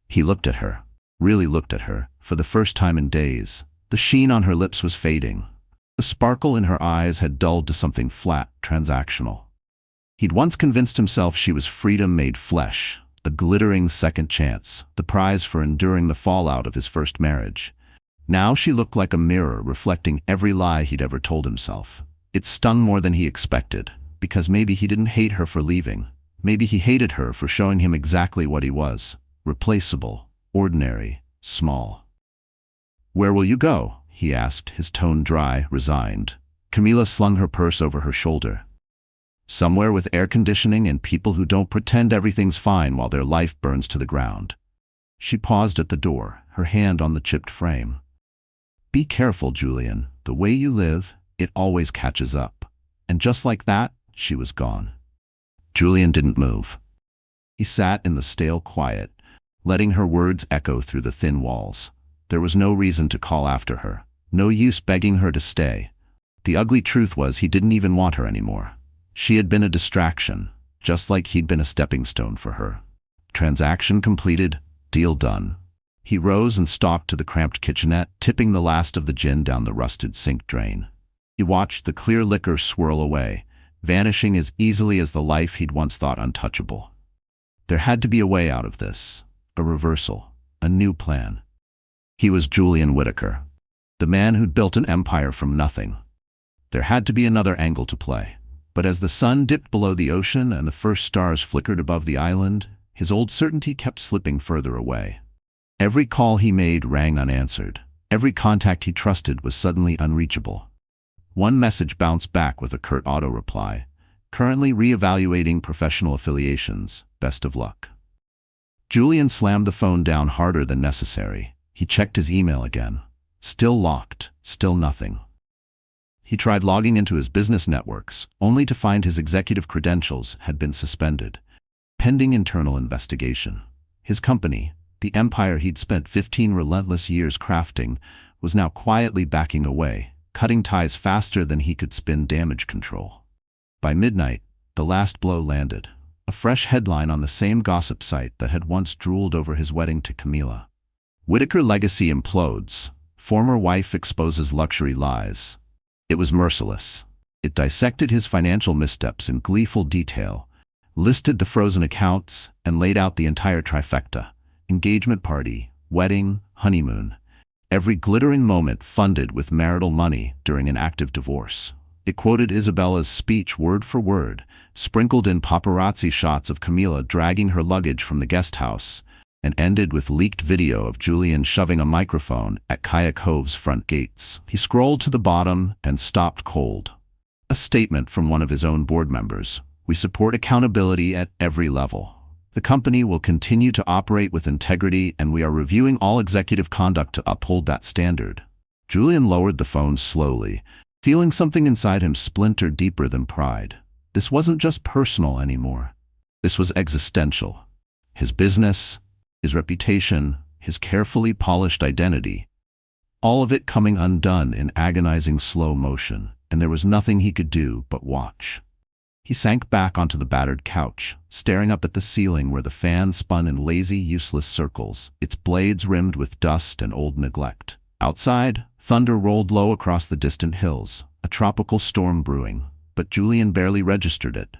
A: He looked at her, really looked at her, for the first time in days. The sheen on her lips was fading. The sparkle in her eyes had dulled to something flat, transactional. He'd once convinced himself she was freedom made flesh, the glittering second chance, the prize for enduring the fallout of his first marriage. Now she looked like a mirror reflecting every lie he'd ever told himself. It stung more than he expected, because maybe he didn't hate her for leaving. Maybe he hated her for showing him exactly what he was: replaceable, ordinary, small. "Where will you go?" he asked, his tone dry, resigned. Camila slung her purse over her shoulder. "Somewhere with air conditioning and people who don't pretend everything's fine while their life burns to the ground." She paused at the door, her hand on the chipped frame. "Be careful, Julian. The way you live, it always catches up." And just like that, she was gone. Julian didn't move. He sat in the stale quiet, letting her words echo through the thin walls. There was no reason to call after her, no use begging her to stay. The ugly truth was he didn't even want her anymore. She had been a distraction, just like he'd been a stepping stone for her. Transaction completed, deal done. He rose and stalked to the cramped kitchenette, tipping the last of the gin down the rusted sink drain. He watched the clear liquor swirl away, vanishing as easily as the life he'd once thought untouchable. There had to be a way out of this, a reversal, a new plan. He was Julian Whitaker, the man who'd built an empire from nothing. There had to be another angle to play. But as the sun dipped below the ocean and the first stars flickered above the island, his old certainty kept slipping further away. Every call he made rang unanswered. Every contact he trusted was suddenly unreachable. One message bounced back with a curt auto-reply: "Currently reevaluating professional affiliations. Best of luck." Julian slammed the phone down harder than necessary. He checked his email again. Still locked, still nothing. He tried logging into his business networks, only to find his executive credentials had been suspended, pending internal investigation. His company, the empire he'd spent 15 relentless years crafting, was now quietly backing away, cutting ties faster than he could spin damage control. By midnight, the last blow landed. A fresh headline on the same gossip site that had once drooled over his wedding to Camila. "Whitaker legacy implodes. Former wife exposes luxury lies." It was merciless. It dissected his financial missteps in gleeful detail, listed the frozen accounts, and laid out the entire trifecta: engagement party, wedding, honeymoon. Every glittering moment funded with marital money during an active divorce. It quoted Isabella's speech word for word, sprinkled in paparazzi shots of Camila dragging her luggage from the guest house, and ended with leaked video of Julian shoving a microphone at Kaya Cove's front gates. He scrolled to the bottom and stopped cold. A statement from one of his own board members: "We support accountability at every level. The company will continue to operate with integrity, and we are reviewing all executive conduct to uphold that standard." Julian lowered the phone slowly, feeling something inside him splinter deeper than pride. This wasn't just personal anymore. This was existential. His business, his reputation, his carefully polished identity, all of it coming undone in agonizing slow motion, and there was nothing he could do but watch. He sank back onto the battered couch, staring up at the ceiling where the fan spun in lazy, useless circles, its blades rimmed with dust and old neglect. Outside, thunder rolled low across the distant hills, a tropical storm brewing, but Julian barely registered it.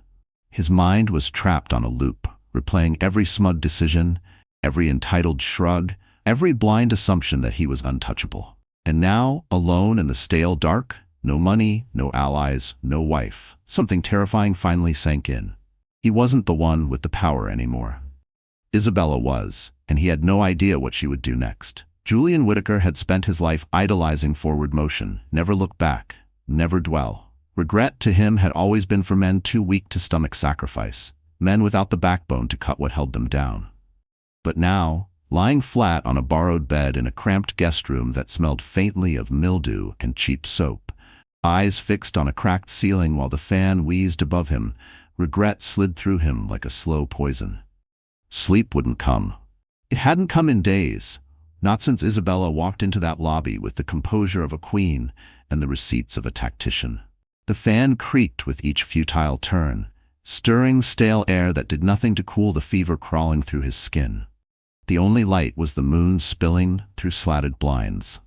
A: His mind was trapped on a loop, replaying every smug decision, every entitled shrug, every blind assumption that he was untouchable. And now, alone in the stale dark, no money, no allies, no wife, something terrifying finally sank in. He wasn't the one with the power anymore. Isabella was, and he had no idea what she would do next. Julian Whitaker had spent his life idolizing forward motion, never look back, never dwell. Regret to him had always been for men too weak to stomach sacrifice, men without the backbone to cut what held them down. But now, lying flat on a borrowed bed in a cramped guest room that smelled faintly of mildew and cheap soap, eyes fixed on a cracked ceiling while the fan wheezed above him, regret slid through him like a slow poison. Sleep wouldn't come. It hadn't come in days, not since Isabella walked into that lobby with the composure of a queen and the receipts of a tactician. The fan creaked with each futile turn, stirring stale air that did nothing to cool the fever crawling through his skin. The only light was the moon spilling through slatted blinds.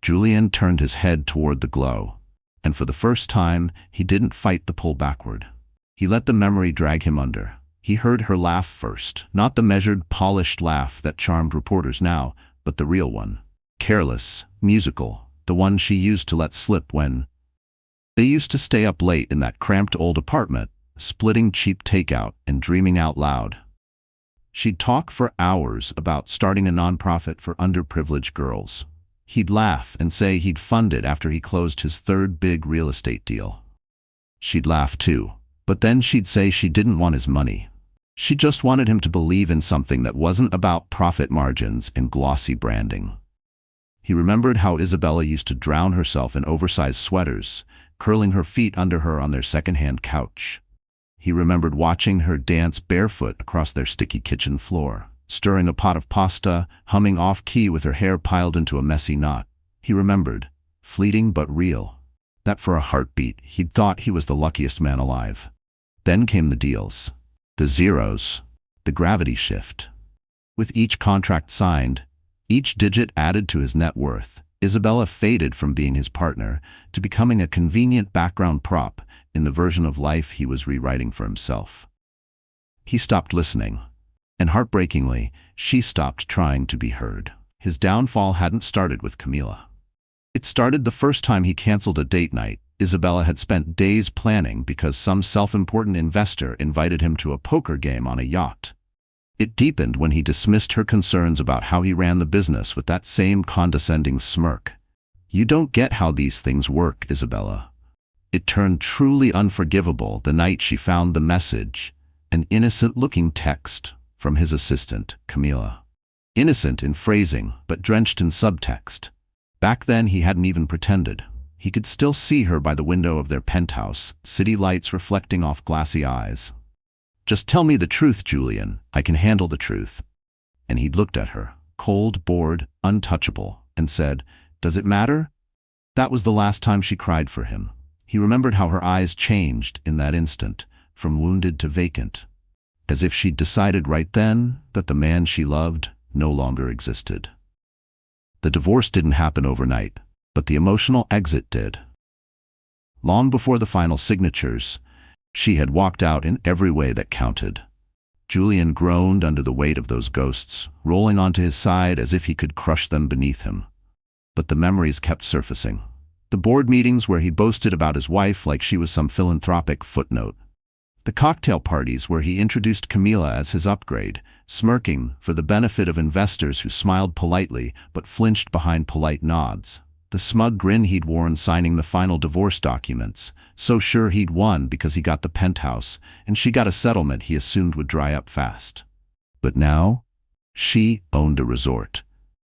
A: Julian turned his head toward the glow, and for the first time, he didn't fight the pull backward. He let the memory drag him under. He heard her laugh first, not the measured, polished laugh that charmed reporters now, but the real one. Careless, musical, the one she used to let slip when they used to stay up late in that cramped old apartment, splitting cheap takeout and dreaming out loud. She'd talk for hours about starting a nonprofit for underprivileged girls. He'd laugh and say he'd fund it after he closed his third big real estate deal. She'd laugh too, but then she'd say she didn't want his money. She just wanted him to believe in something that wasn't about profit margins and glossy branding. He remembered how Isabella used to drown herself in oversized sweaters, curling her feet under her on their second-hand couch. He remembered watching her dance barefoot across their sticky kitchen floor, stirring a pot of pasta, humming off-key with her hair piled into a messy knot. He remembered, fleeting but real, that for a heartbeat he'd thought he was the luckiest man alive. Then came the deals, the zeros, the gravity shift. With each contract signed, each digit added to his net worth, Isabella faded from being his partner to becoming a convenient background prop in the version of life he was rewriting for himself. He stopped listening, and heartbreakingly, she stopped trying to be heard. His downfall hadn't started with Camila. It started the first time he canceled a date night Isabella had spent days planning because some self-important investor invited him to a poker game on a yacht. It deepened when he dismissed her concerns about how he ran the business with that same condescending smirk. "You don't get how these things work, Isabella." It turned truly unforgivable the night she found the message, an innocent-looking text from his assistant, Camila. Innocent in phrasing, but drenched in subtext. Back then he hadn't even pretended. He could still see her by the window of their penthouse, city lights reflecting off glassy eyes. "Just tell me the truth, Julian. I can handle the truth." And he'd looked at her, cold, bored, untouchable, and said, "Does it matter?" That was the last time she cried for him. He remembered how her eyes changed in that instant, from wounded to vacant, as if she'd decided right then that the man she loved no longer existed. The divorce didn't happen overnight, but the emotional exit did. Long before the final signatures, she had walked out in every way that counted. Julian groaned under the weight of those ghosts, rolling onto his side as if he could crush them beneath him. But the memories kept surfacing. The board meetings where he boasted about his wife like she was some philanthropic footnote. The cocktail parties where he introduced Camila as his upgrade, smirking for the benefit of investors who smiled politely but flinched behind polite nods. The smug grin he'd worn signing the final divorce documents, so sure he'd won because he got the penthouse, and she got a settlement he assumed would dry up fast. But now, she owned a resort.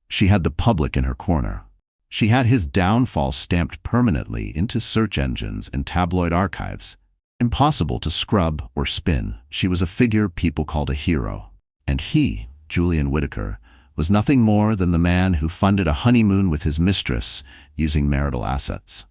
A: She had the public in her corner. She had his downfall stamped permanently into search engines and tabloid archives. Impossible to scrub or spin, she was a figure people called a hero. And he, Julian Whitaker, was nothing more than the man who funded a honeymoon with his mistress using marital assets.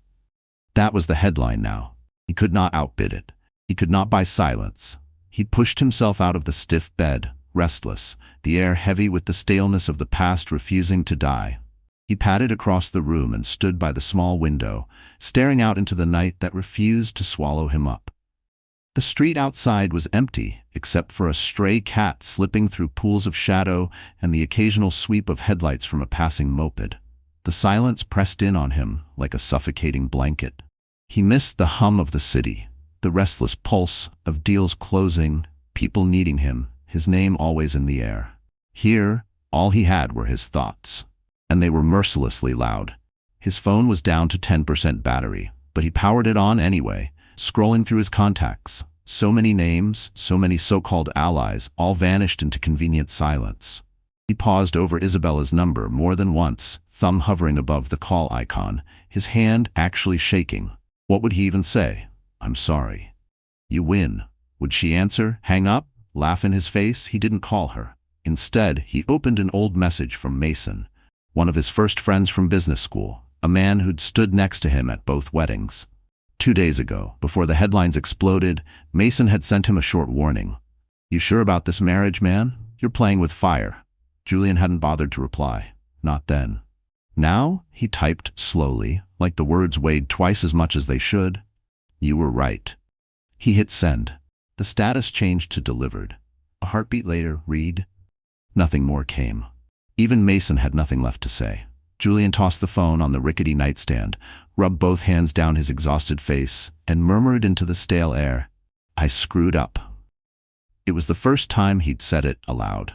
A: That was the headline now. He could not outbid it. He could not buy silence. He'd pushed himself out of the stiff bed, restless, the air heavy with the staleness of the past refusing to die. He padded across the room and stood by the small window, staring out into the night that refused to swallow him up. The street outside was empty, except for a stray cat slipping through pools of shadow and the occasional sweep of headlights from a passing moped. The silence pressed in on him like a suffocating blanket. He missed the hum of the city, the restless pulse of deals closing, people needing him, his name always in the air. Here, all he had were his thoughts, and they were mercilessly loud. His phone was down to 10% battery, but he powered it on anyway, scrolling through his contacts. So many names, so many so-called allies, all vanished into convenient silence. He paused over Isabella's number more than once, thumb hovering above the call icon, his hand actually shaking. What would he even say? "I'm sorry." "You win." Would she answer, hang up, laugh in his face? He didn't call her. Instead, he opened an old message from Mason, one of his first friends from business school, a man who'd stood next to him at both weddings. 2 days ago, before the headlines exploded, Mason had sent him a short warning. "You sure about this marriage, man? You're playing with fire." Julian hadn't bothered to reply. Not then. Now, he typed slowly, like the words weighed twice as much as they should. "You were right." He hit send. The status changed to delivered. A heartbeat later, read. Nothing more came. Even Mason had nothing left to say. Julian tossed the phone on the rickety nightstand, rubbed both hands down his exhausted face, and murmured into the stale air, I screwed up. It was the first time he'd said it aloud.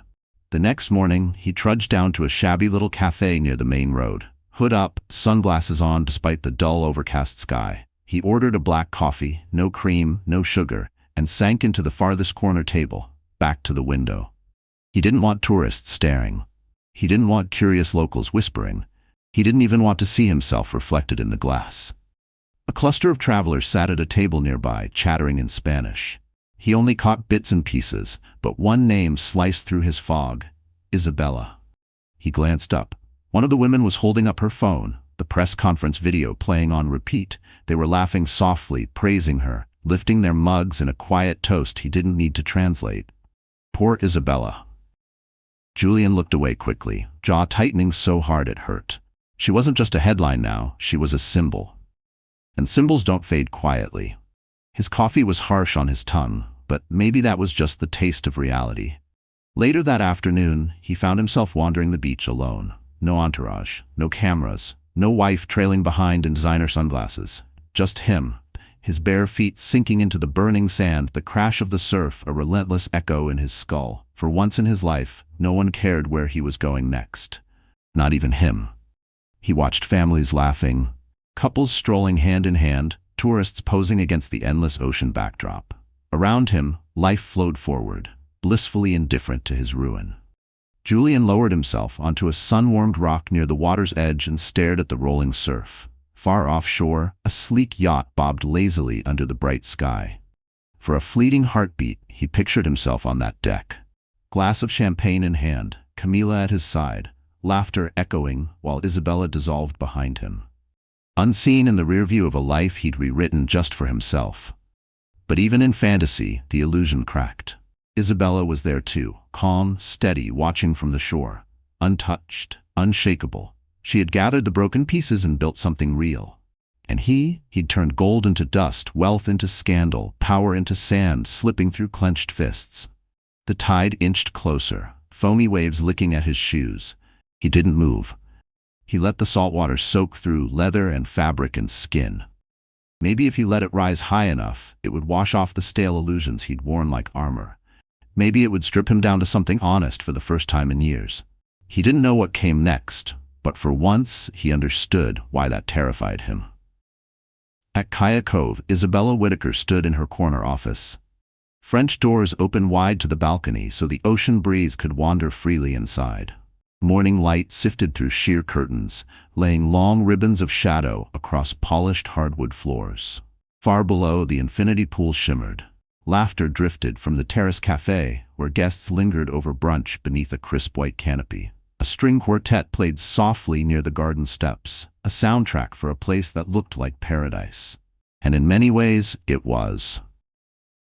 A: The next morning, he trudged down to a shabby little cafe near the main road. Hood up, sunglasses on despite the dull overcast sky. He ordered a black coffee, no cream, no sugar, and sank into the farthest corner table, back to the window. He didn't want tourists staring. He didn't want curious locals whispering. He didn't even want to see himself reflected in the glass. A cluster of travelers sat at a table nearby, chattering in Spanish. He only caught bits and pieces, but one name sliced through his fog: Isabella. He glanced up. One of the women was holding up her phone, the press conference video playing on repeat. They were laughing softly, praising her, lifting their mugs in a quiet toast he didn't need to translate. Poor Isabella. Julian looked away quickly, jaw tightening so hard it hurt. She wasn't just a headline now, she was a symbol. And symbols don't fade quietly. His coffee was harsh on his tongue, but maybe that was just the taste of reality. Later that afternoon, he found himself wandering the beach alone. No entourage, no cameras, no wife trailing behind in designer sunglasses. Just him, his bare feet sinking into the burning sand, the crash of the surf a relentless echo in his skull. For once in his life, no one cared where he was going next. Not even him. He watched families laughing, couples strolling hand in hand, tourists posing against the endless ocean backdrop. Around him, life flowed forward, blissfully indifferent to his ruin. Julian lowered himself onto a sun-warmed rock near the water's edge and stared at the rolling surf. Far offshore, a sleek yacht bobbed lazily under the bright sky. For a fleeting heartbeat, he pictured himself on that deck. Glass of champagne in hand, Camila at his side, laughter echoing while Isabella dissolved behind him. Unseen in the rear view of a life he'd rewritten just for himself. But even in fantasy, the illusion cracked. Isabella was there too, calm, steady, watching from the shore. Untouched, unshakable. She had gathered the broken pieces and built something real. And he'd turned gold into dust, wealth into scandal, power into sand, slipping through clenched fists. The tide inched closer, foamy waves licking at his shoes. He didn't move. He let the salt water soak through leather and fabric and skin. Maybe if he let it rise high enough, it would wash off the stale illusions he'd worn like armor. Maybe it would strip him down to something honest for the first time in years. He didn't know what came next, but for once he understood why that terrified him. At Kaya Cove, Isabella Whitaker stood in her corner office. French doors opened wide to the balcony so the ocean breeze could wander freely inside. Morning light sifted through sheer curtains, laying long ribbons of shadow across polished hardwood floors. Far below, the infinity pool shimmered. Laughter drifted from the terrace cafe, where guests lingered over brunch beneath a crisp white canopy. A string quartet played softly near the garden steps, a soundtrack for a place that looked like paradise. And in many ways, it was.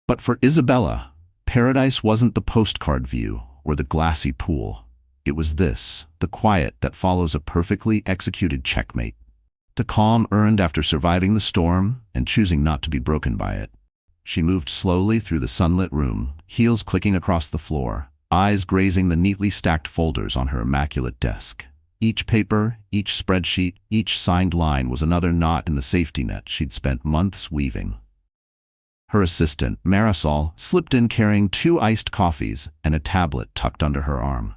A: But for Isabella, paradise wasn't the postcard view or the glassy pool. It was this, the quiet that follows a perfectly executed checkmate. The calm earned after surviving the storm and choosing not to be broken by it. She moved slowly through the sunlit room, heels clicking across the floor, eyes grazing the neatly stacked folders on her immaculate desk. Each paper, each spreadsheet, each signed line was another knot in the safety net she'd spent months weaving. Her assistant, Marisol, slipped in carrying 2 iced coffees and a tablet tucked under her arm.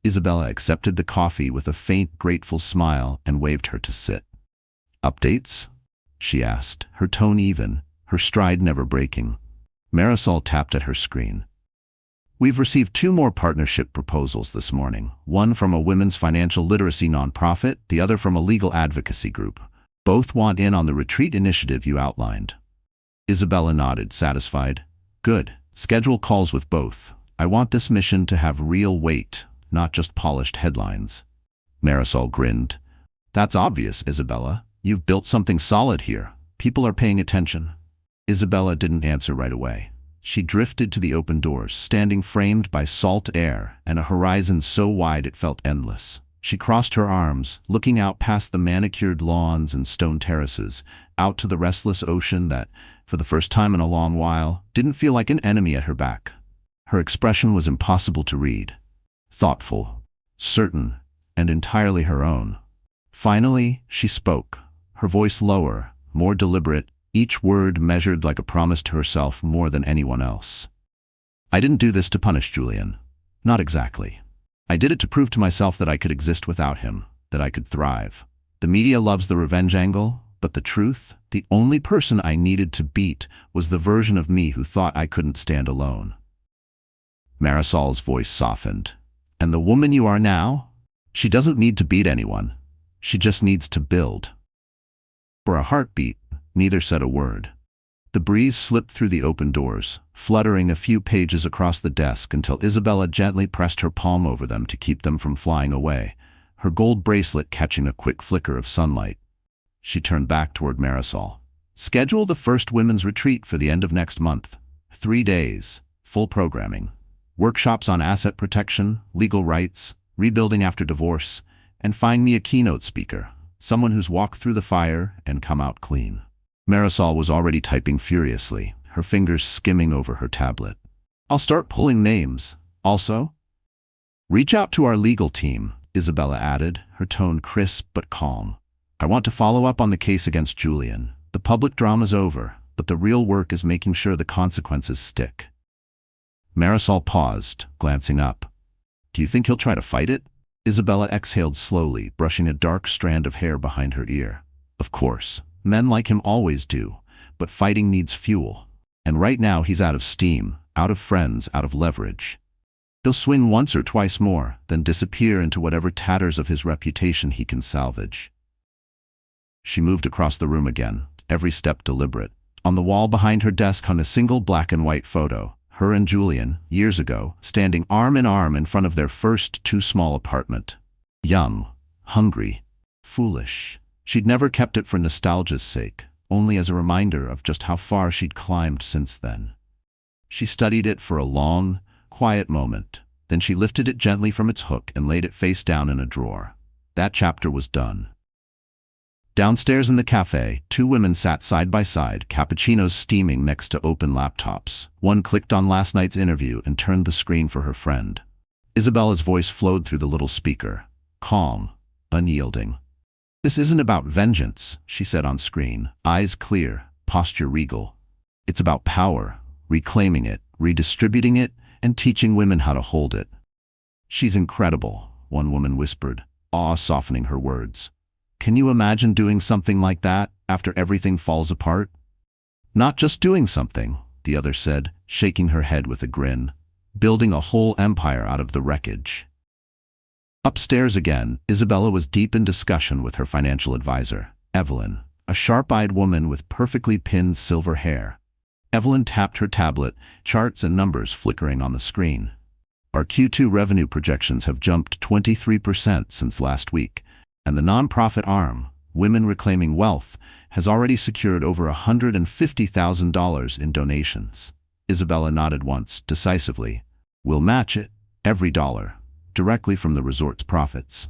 A: Isabella accepted the coffee with a faint, grateful smile and waved her to sit. "Updates?" she asked, her tone even, her stride never breaking. Marisol tapped at her screen. "We've received 2 more partnership proposals this morning, one from a women's financial literacy nonprofit, the other from a legal advocacy group. Both want in on the retreat initiative you outlined." Isabella nodded, satisfied. "Good. Schedule calls with both. I want this mission to have real weight, not just polished headlines." Marisol grinned. "That's obvious, Isabella. You've built something solid here. People are paying attention." Isabella didn't answer right away. She drifted to the open doors, standing framed by salt air and a horizon so wide it felt endless. She crossed her arms, looking out past the manicured lawns and stone terraces, out to the restless ocean that, for the first time in a long while, didn't feel like an enemy at her back. Her expression was impossible to read. Thoughtful, certain, and entirely her own. Finally, she spoke, her voice lower, more deliberate. each word measured like a promise to herself more than anyone else. I didn't do this to punish Julian. Not exactly. I did it to prove to myself that I could exist without him, that I could thrive. The media loves the revenge angle, but the truth, the only person I needed to beat was the version of me who thought I couldn't stand alone. Marisol's voice softened. And the woman you are now? She doesn't need to beat anyone. She just needs to build. For a heartbeat, neither said a word. The breeze slipped through the open doors, fluttering a few pages across the desk until Isabella gently pressed her palm over them to keep them from flying away, her gold bracelet catching a quick flicker of sunlight. She turned back toward Marisol. Schedule the first women's retreat for the end of next month. 3 days, full programming. Workshops on asset protection, legal rights, rebuilding after divorce, and find me a keynote speaker, someone who's walked through the fire and come out clean. Marisol was already typing furiously, her fingers skimming over her tablet. I'll start pulling names. Also, reach out to our legal team, Isabella added, her tone crisp but calm. I want to follow up on the case against Julian. The public drama's over, but the real work is making sure the consequences stick. Marisol paused, glancing up. Do you think he'll try to fight it? Isabella exhaled slowly, brushing a dark strand of hair behind her ear. Of course, men like him always do, but fighting needs fuel. And right now he's out of steam, out of friends, out of leverage. He'll swing once or twice more, then disappear into whatever tatters of his reputation he can salvage. She moved across the room again, every step deliberate. On the wall behind her desk hung a single black and white photo, her and Julian, years ago, standing arm in arm in front of their first too-small apartment. Young, hungry, foolish. She'd never kept it for nostalgia's sake, only as a reminder of just how far she'd climbed since then. She studied it for a long, quiet moment, then she lifted it gently from its hook and laid it face down in a drawer. That chapter was done. Downstairs in the cafe, 2 women sat side by side, cappuccinos steaming next to open laptops. One clicked on last night's interview and turned the screen for her friend. Isabella's voice flowed through the little speaker, calm, unyielding. This isn't about vengeance, she said on screen, eyes clear, posture regal. It's about power, reclaiming it, redistributing it, and teaching women how to hold it. She's incredible, one woman whispered, awe softening her words. Can you imagine doing something like that after everything falls apart? Not just doing something, the other said, shaking her head with a grin. Building a whole empire out of the wreckage. Upstairs again, Isabella was deep in discussion with her financial advisor, Evelyn, a sharp-eyed woman with perfectly pinned silver hair. Evelyn tapped her tablet, charts and numbers flickering on the screen. Our Q2 revenue projections have jumped 23% since last week. And the nonprofit arm, Women Reclaiming Wealth, has already secured over $150,000 in donations. Isabella nodded once, decisively. We'll match it, every dollar, directly from the resort's profits.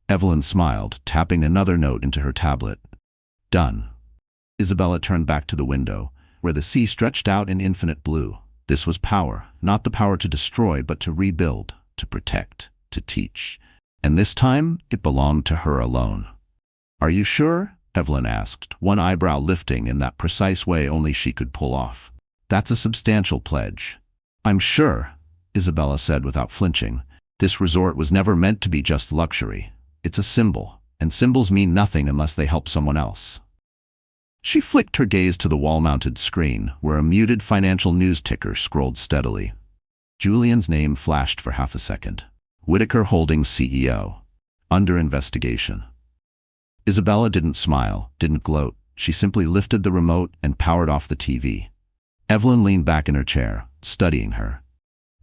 A: Evelyn smiled, tapping another note into her tablet. Done. Isabella turned back to the window, where the sea stretched out in infinite blue. This was power, not the power to destroy, but to rebuild, to protect, to teach. And this time, it belonged to her alone. Are you sure? Evelyn asked, one eyebrow lifting in that precise way only she could pull off. That's a substantial pledge. I'm sure, Isabella said without flinching. This resort was never meant to be just luxury. It's a symbol, and symbols mean nothing unless they help someone else. She flicked her gaze to the wall-mounted screen, where a muted financial news ticker scrolled steadily. Julian's name flashed for half a second. Whitaker Holdings CEO. Under investigation. Isabella didn't smile, didn't gloat. She simply lifted the remote and powered off the TV. Evelyn leaned back in her chair, studying her.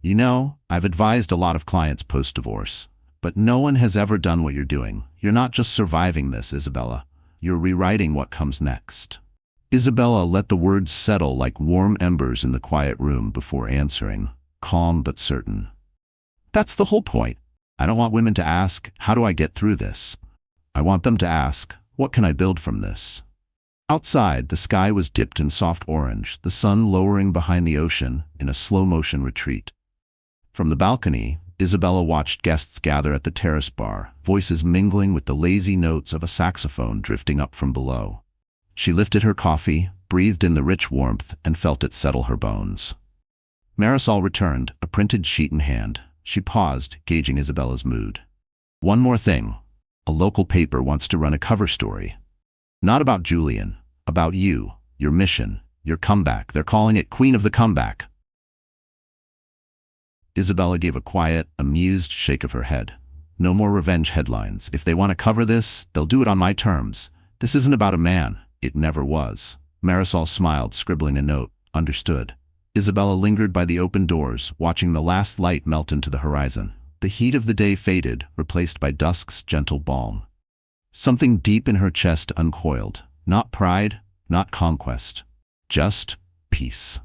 A: You know, I've advised a lot of clients post-divorce, but no one has ever done what you're doing. You're not just surviving this, Isabella. You're rewriting what comes next. Isabella let the words settle like warm embers in the quiet room before answering, calm but certain. That's the whole point. I don't want women to ask, how do I get through this? I want them to ask, what can I build from this? Outside, the sky was dipped in soft orange, the sun lowering behind the ocean in a slow-motion retreat. From the balcony, Isabella watched guests gather at the terrace bar, voices mingling with the lazy notes of a saxophone drifting up from below. She lifted her coffee, breathed in the rich warmth, and felt it settle her bones. Marisol returned, a printed sheet in hand. She paused, gauging Isabella's mood. "One more thing. A local paper wants to run a cover story. Not about Julian, about you, your mission, your comeback. They're calling it Queen of the Comeback." Isabella gave a quiet, amused shake of her head. "No more revenge headlines. If they want to cover this, they'll do it on my terms. This isn't about a man. It never was." Marisol smiled, scribbling a note. "Understood." Isabella lingered by the open doors, watching the last light melt into the horizon. The heat of the day faded, replaced by dusk's gentle balm. Something deep in her chest uncoiled. Not pride, not conquest. Just peace.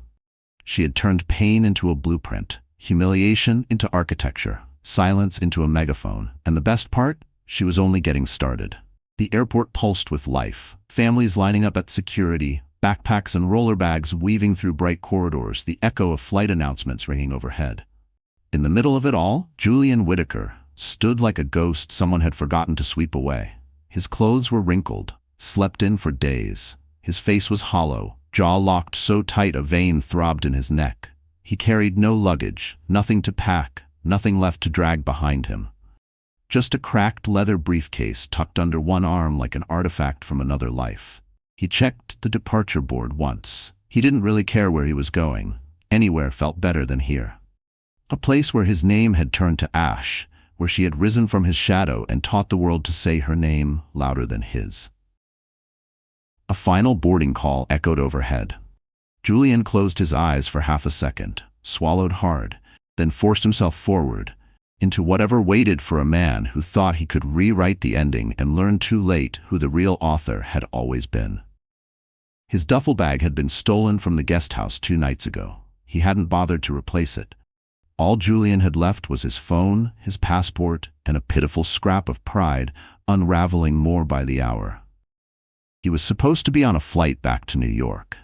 A: She had turned pain into a blueprint, humiliation into architecture, silence into a megaphone, and the best part? She was only getting started. The airport pulsed with life, families lining up at security, backpacks and roller bags weaving through bright corridors, the echo of flight announcements ringing overhead. In the middle of it all, Julian Whitaker stood like a ghost someone had forgotten to sweep away. His clothes were wrinkled, slept in for days. His face was hollow, jaw locked so tight a vein throbbed in his neck. He carried no luggage, nothing to pack, nothing left to drag behind him. Just a cracked leather briefcase tucked under one arm like an artifact from another life. He checked the departure board once. He didn't really care where he was going. Anywhere felt better than here. A place where his name had turned to ash, where she had risen from his shadow and taught the world to say her name louder than his. A final boarding call echoed overhead. Julian closed his eyes for half a second, swallowed hard, then forced himself forward, into whatever waited for a man who thought he could rewrite the ending and learned too late who the real author had always been. His duffel bag had been stolen from the guest house 2 nights ago. He hadn't bothered to replace it. All Julian had left was his phone, his passport, and a pitiful scrap of pride, unraveling more by the hour. He was supposed to be on a flight back to New York,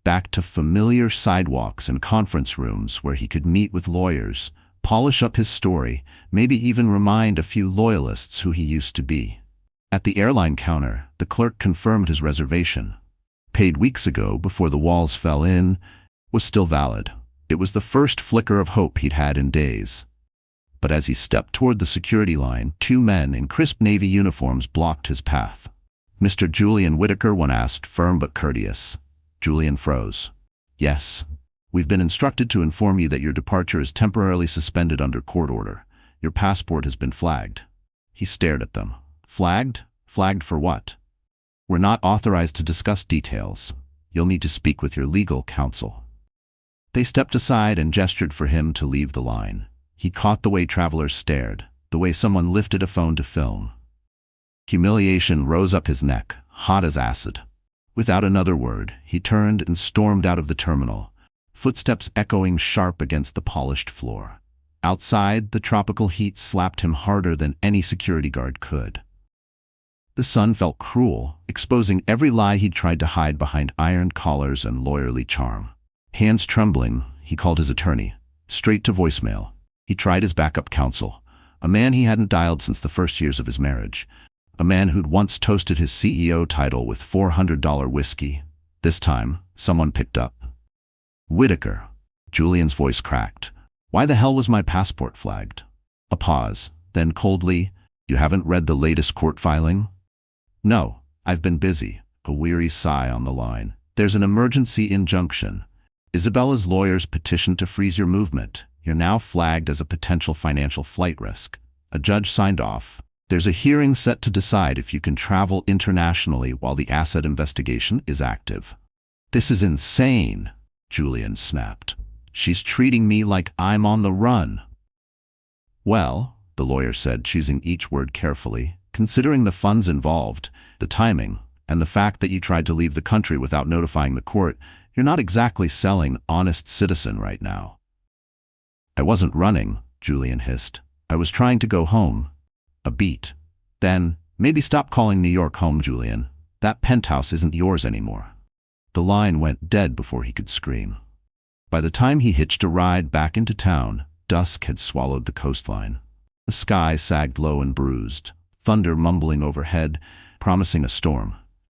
A: back to familiar sidewalks and conference rooms where he could meet with lawyers, polish up his story, maybe even remind a few loyalists who he used to be. At the airline counter, the clerk confirmed his reservation. Paid weeks ago before the walls fell in, was still valid. It was the first flicker of hope he'd had in days. But as he stepped toward the security line, 2 men in crisp navy uniforms blocked his path. "Mr. Julian Whitaker," one asked, firm but courteous. Julian froze. "Yes. We've been instructed to inform you that your departure is temporarily suspended under court order. Your passport has been flagged." He stared at them. "Flagged? Flagged for what?" "We're not authorized to discuss details. You'll need to speak with your legal counsel." They stepped aside and gestured for him to leave the line. He caught the way travelers stared, the way someone lifted a phone to film. Humiliation rose up his neck, hot as acid. Without another word, he turned and stormed out of the terminal, footsteps echoing sharp against the polished floor. Outside, the tropical heat slapped him harder than any security guard could. The sun felt cruel, exposing every lie he'd tried to hide behind iron collars and lawyerly charm. Hands trembling, he called his attorney, straight to voicemail. He tried his backup counsel, a man he hadn't dialed since the first years of his marriage, a man who'd once toasted his CEO title with $400 whiskey. This time, someone picked up. "Whitaker." Julian's voice cracked. "Why the hell was my passport flagged?" A pause, then coldly, "You haven't read the latest court filing?" "No, I've been busy." A weary sigh on the line. "There's an emergency injunction. Isabella's lawyers petitioned to freeze your movement. You're now flagged as a potential financial flight risk. A judge signed off. There's a hearing set to decide if you can travel internationally while the asset investigation is active." "This is insane," Julian snapped. "She's treating me like I'm on the run." "Well," the lawyer said, choosing each word carefully, "considering the funds involved, the timing, and the fact that you tried to leave the country without notifying the court, you're not exactly selling honest citizen right now." "I wasn't running," Julian hissed. "I was trying to go home." A beat. "Then, maybe stop calling New York home, Julian. That penthouse isn't yours anymore." The line went dead before he could scream. By the time he hitched a ride back into town, dusk had swallowed the coastline. The sky sagged low and bruised, thunder mumbling overhead, promising a storm.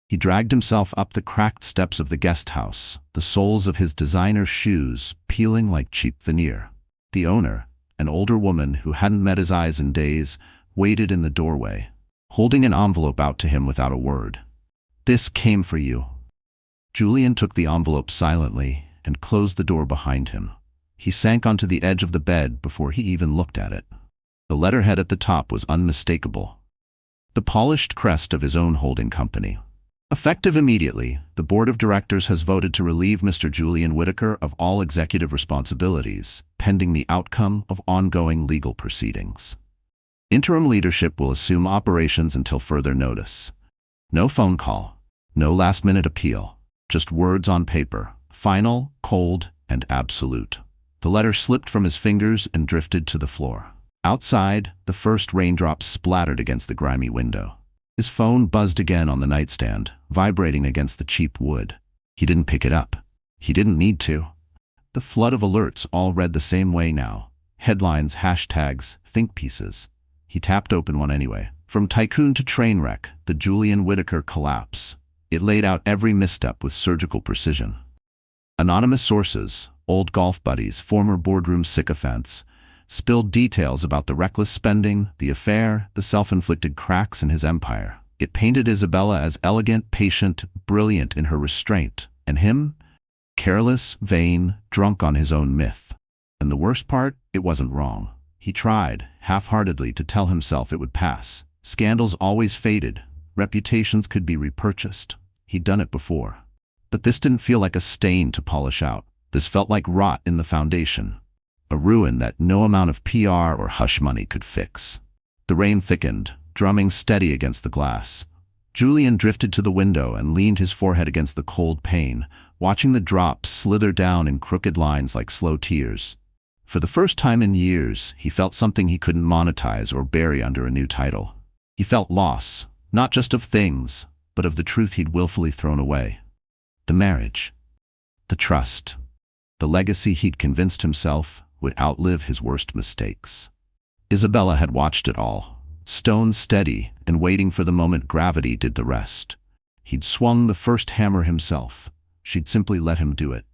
A: He dragged himself up the cracked steps of the guest house, the soles of his designer shoes peeling like cheap veneer. The owner, an older woman who hadn't met his eyes in days, waited in the doorway, holding an envelope out to him without a word. "This came for you." Julian took the envelope silently and closed the door behind him. He sank onto the edge of the bed before he even looked at it. The letterhead at the top was unmistakable. The polished crest of his own holding company. Effective immediately, the board of directors has voted to relieve Mr. Julian Whitaker of all executive responsibilities, pending the outcome of ongoing legal proceedings. Interim leadership will assume operations until further notice. No phone call, no last-minute appeal, just words on paper, final, cold, and absolute. The letter slipped from his fingers and drifted to the floor. Outside, the first raindrops splattered against the grimy window. His phone buzzed again on the nightstand, vibrating against the cheap wood. He didn't pick it up. He didn't need to. The flood of alerts all read the same way now. Headlines, hashtags, think pieces. He tapped open one anyway. From tycoon to train wreck, the Julian Whitaker collapse. It laid out every misstep with surgical precision. Anonymous sources, old golf buddies, former boardroom sycophants, spilled details about the reckless spending, the affair, the self-inflicted cracks in his empire. It painted Isabella as elegant, patient, brilliant in her restraint, and him, careless, vain, drunk on his own myth. And the worst part, it wasn't wrong. He tried, half-heartedly, to tell himself it would pass. Scandals always faded. Reputations could be repurchased. He'd done it before. But this didn't feel like a stain to polish out. This felt like rot in the foundation. A ruin that no amount of PR or hush money could fix. The rain thickened, drumming steady against the glass. Julian drifted to the window and leaned his forehead against the cold pane, watching the drops slither down in crooked lines like slow tears. For the first time in years, he felt something he couldn't monetize or bury under a new title. He felt loss, not just of things, but of the truth he'd willfully thrown away. The marriage. The trust. The legacy he'd convinced himself would outlive his worst mistakes. Isabella had watched it all, stone steady and waiting for the moment gravity did the rest. He'd swung the first hammer himself. She'd simply let him do it.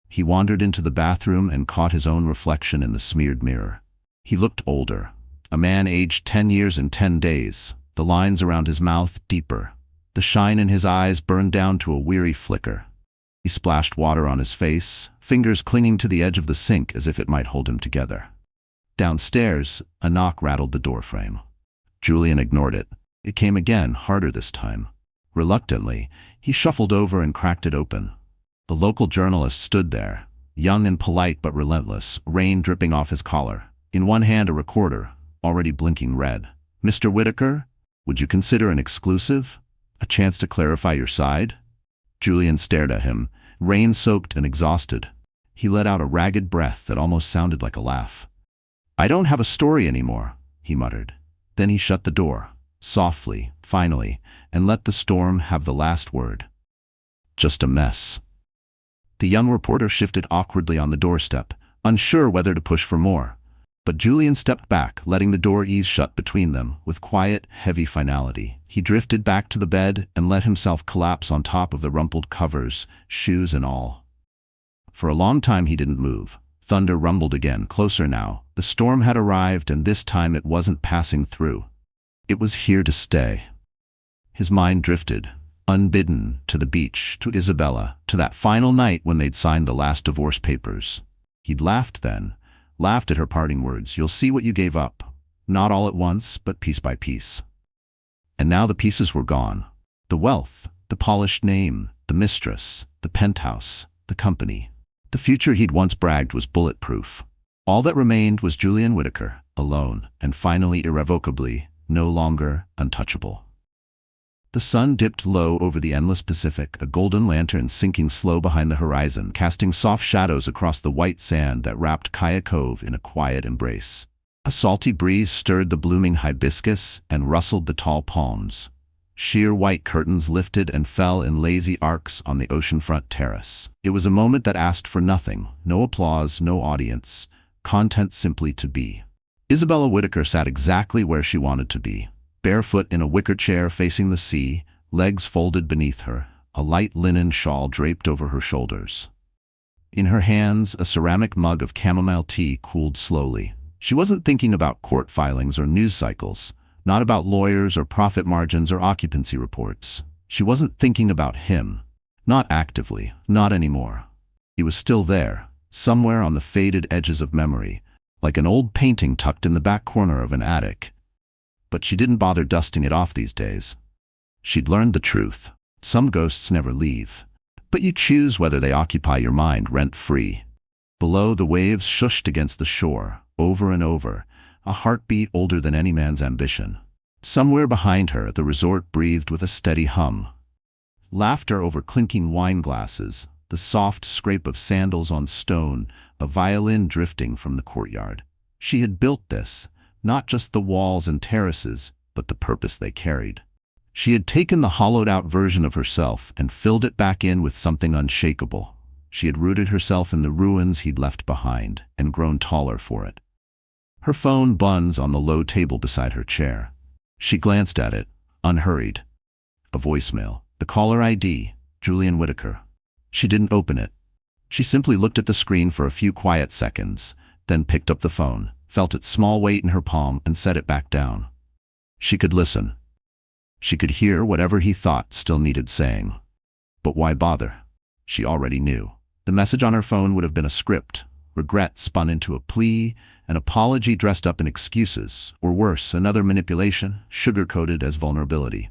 A: He wandered into the bathroom and caught his own reflection in the smeared mirror. He looked older, a man aged 10 years and 10 days, the lines around his mouth deeper. The shine in his eyes burned down to a weary flicker. He splashed water on his face, fingers clinging to the edge of the sink as if it might hold him together. Downstairs, a knock rattled the doorframe. Julian ignored it. It came again, harder this time. Reluctantly, he shuffled over and cracked it open. The local journalist stood there, young and polite but relentless, rain dripping off his collar. In one hand a recorder, already blinking red. "Mr. Whitaker, would you consider an exclusive? A chance to clarify your side?" Julian stared at him, rain-soaked and exhausted. He let out a ragged breath that almost sounded like a laugh. "I don't have a story anymore," he muttered. Then he shut the door, softly, finally, and let the storm have the last word. "Just a mess." The young reporter shifted awkwardly on the doorstep, unsure whether to push for more. But Julian stepped back, letting the door ease shut between them, with quiet, heavy finality. He drifted back to the bed and let himself collapse on top of the rumpled covers, shoes and all. For a long time he didn't move. Thunder rumbled again, closer now. The storm had arrived, and this time it wasn't passing through. It was here to stay. His mind drifted, unbidden, to the beach, to Isabella, to that final night when they'd signed the last divorce papers. He'd laughed then. Laughed at her parting words. "You'll see what you gave up. Not all at once, but piece by piece." And now the pieces were gone. The wealth, the polished name, the mistress, the penthouse, the company. The future he'd once bragged was bulletproof. All that remained was Julian Whitaker, alone, and finally irrevocably, no longer untouchable. The sun dipped low over the endless Pacific, a golden lantern sinking slow behind the horizon, casting soft shadows across the white sand that wrapped Kaya Cove in a quiet embrace. A salty breeze stirred the blooming hibiscus and rustled the tall palms. Sheer white curtains lifted and fell in lazy arcs on the oceanfront terrace. It was a moment that asked for nothing, no applause, no audience, content simply to be. Isabella Whitaker sat exactly where she wanted to be. Barefoot in a wicker chair facing the sea, legs folded beneath her, a light linen shawl draped over her shoulders. In her hands, a ceramic mug of chamomile tea cooled slowly. She wasn't thinking about court filings or news cycles, not about lawyers or profit margins or occupancy reports. She wasn't thinking about him. Not actively, not anymore. He was still there, somewhere on the faded edges of memory, like an old painting tucked in the back corner of an attic. But she didn't bother dusting it off these days. She'd learned the truth. Some ghosts never leave, but you choose whether they occupy your mind rent-free. Below, the waves shushed against the shore, over and over, a heartbeat older than any man's ambition. Somewhere behind her, the resort breathed with a steady hum. Laughter over clinking wine glasses, the soft scrape of sandals on stone, a violin drifting from the courtyard. She had built this, not just the walls and terraces, but the purpose they carried. She had taken the hollowed-out version of herself and filled it back in with something unshakable. She had rooted herself in the ruins he'd left behind and grown taller for it. Her phone buzzed on the low table beside her chair. She glanced at it, unhurried. A voicemail. The caller ID, Julian Whitaker. She didn't open it. She simply looked at the screen for a few quiet seconds, then picked up the phone, felt its small weight in her palm, and set it back down. She could listen. She could hear whatever he thought still needed saying. But why bother? She already knew. The message on her phone would have been a script, regret spun into a plea, an apology dressed up in excuses, or worse, another manipulation, sugar-coated as vulnerability.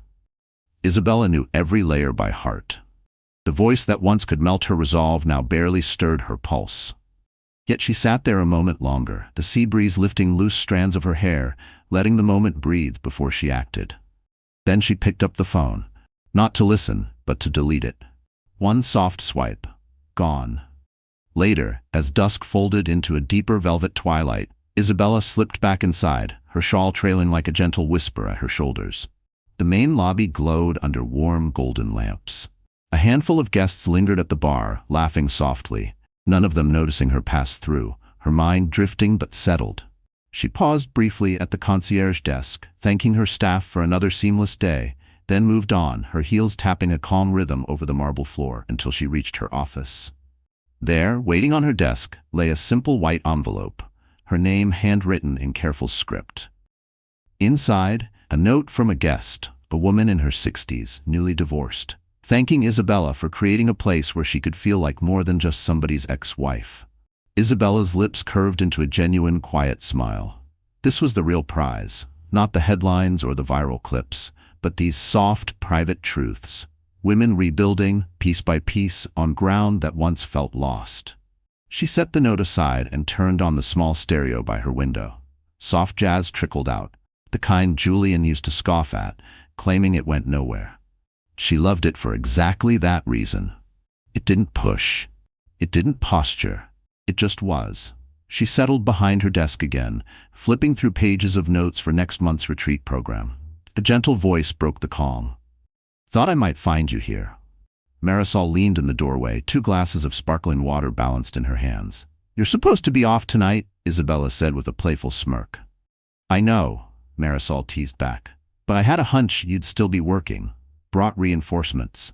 A: Isabella knew every layer by heart. The voice that once could melt her resolve now barely stirred her pulse. Yet she sat there a moment longer, the sea breeze lifting loose strands of her hair, letting the moment breathe before she acted. Then she picked up the phone, not to listen, but to delete it. One soft swipe. Gone. Later, as dusk folded into a deeper velvet twilight, Isabella slipped back inside, her shawl trailing like a gentle whisper at her shoulders. The main lobby glowed under warm golden lamps. A handful of guests lingered at the bar, laughing softly, none of them noticing her pass through, her mind drifting but settled. She paused briefly at the concierge desk, thanking her staff for another seamless day, then moved on, her heels tapping a calm rhythm over the marble floor until she reached her office. There, waiting on her desk, lay a simple white envelope, her name handwritten in careful script. Inside, a note from a guest, a woman in her 60s, newly divorced, thanking Isabella for creating a place where she could feel like more than just somebody's ex-wife. Isabella's lips curved into a genuine, quiet smile. This was the real prize, not the headlines or the viral clips, but these soft, private truths. Women rebuilding, piece by piece, on ground that once felt lost. She set the note aside and turned on the small stereo by her window. Soft jazz trickled out, the kind Julian used to scoff at, claiming it went nowhere. She loved it for exactly that reason. It didn't push. It didn't posture. It just was. She settled behind her desk again, flipping through pages of notes for next month's retreat program. A gentle voice broke the calm. "Thought I might find you here." Marisol leaned in the doorway, 2 glasses of sparkling water balanced in her hands. "You're supposed to be off tonight," Isabella said with a playful smirk. "I know," Marisol teased back. "But I had a hunch you'd still be working. Brought reinforcements."